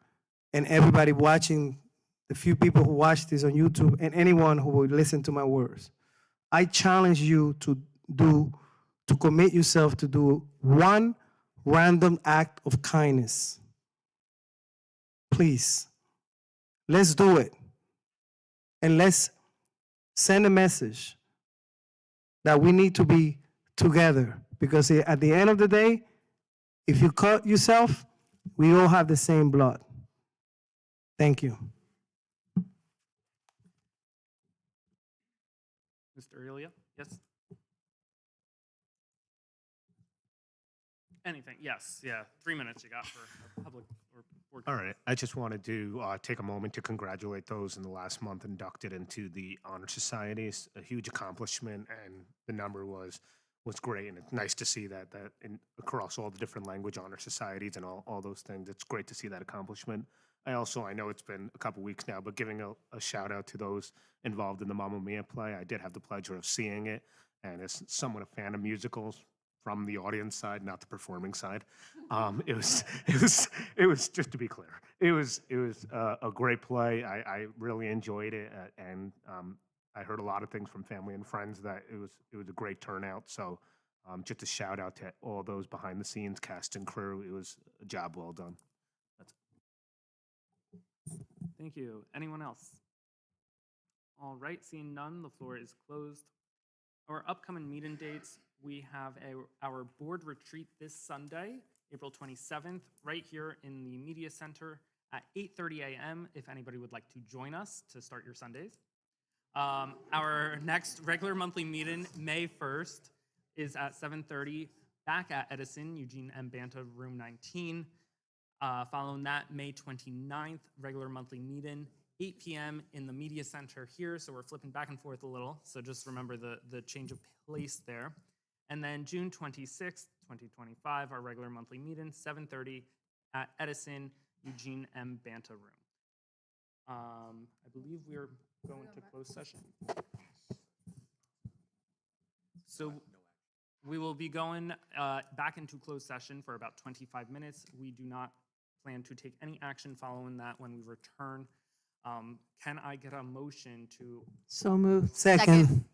and everybody watching, the few people who watch this on YouTube and anyone who will listen to my words. I challenge you to commit yourself to do one random act of kindness. Please, let's do it. And let's send a message that we need to be together, because at the end of the day, if you cut yourself, we all have the same blood. Thank you. Mr. Elia, yes? Anything, yes, yeah, 3 minutes you got for a public or board. All right, I just wanted to take a moment to congratulate those in the last month inducted into the Honor Societies. A huge accomplishment, and the number was great, and it's nice to see that across all the different language honor societies and all those things. It's great to see that accomplishment. I know it's been a couple weeks now, but giving a shout out to those involved in the Mamma Mia play. I did have the pleasure of seeing it, and as somewhat a fan of musicals from the audience side, not the performing side, it was just to be clear, it was a great play. I really enjoyed it, and I heard a lot of things from family and friends that it was a great turnout. So just a shout out to all those behind the scenes, cast and crew. It was a job well done. That's it. Thank you. Anyone else? All right, seeing none, the floor is closed. Our upcoming meeting dates, we have our board retreat this Sunday, April 27th, right here in the Media Center at 8:30 a.m. if anybody would like to join us to start your Sundays. Our next regular monthly meeting, May 1st, is at 7:30 back at Edison, Eugene M. Banta, room 19. Following that, May 29th, regular monthly meeting, 8 p.m. in the Media Center here. So we're flipping back and forth a little. So just remember the change of place there. And then June 26th, 2025, our regular monthly meeting, 7:30 at Edison, Eugene M. Banta room. I believe we're going to closed session. So we will be going back into closed session for about 25 minutes. We do not plan to take any action following that when we return. Can I get a motion to? So moved. Second.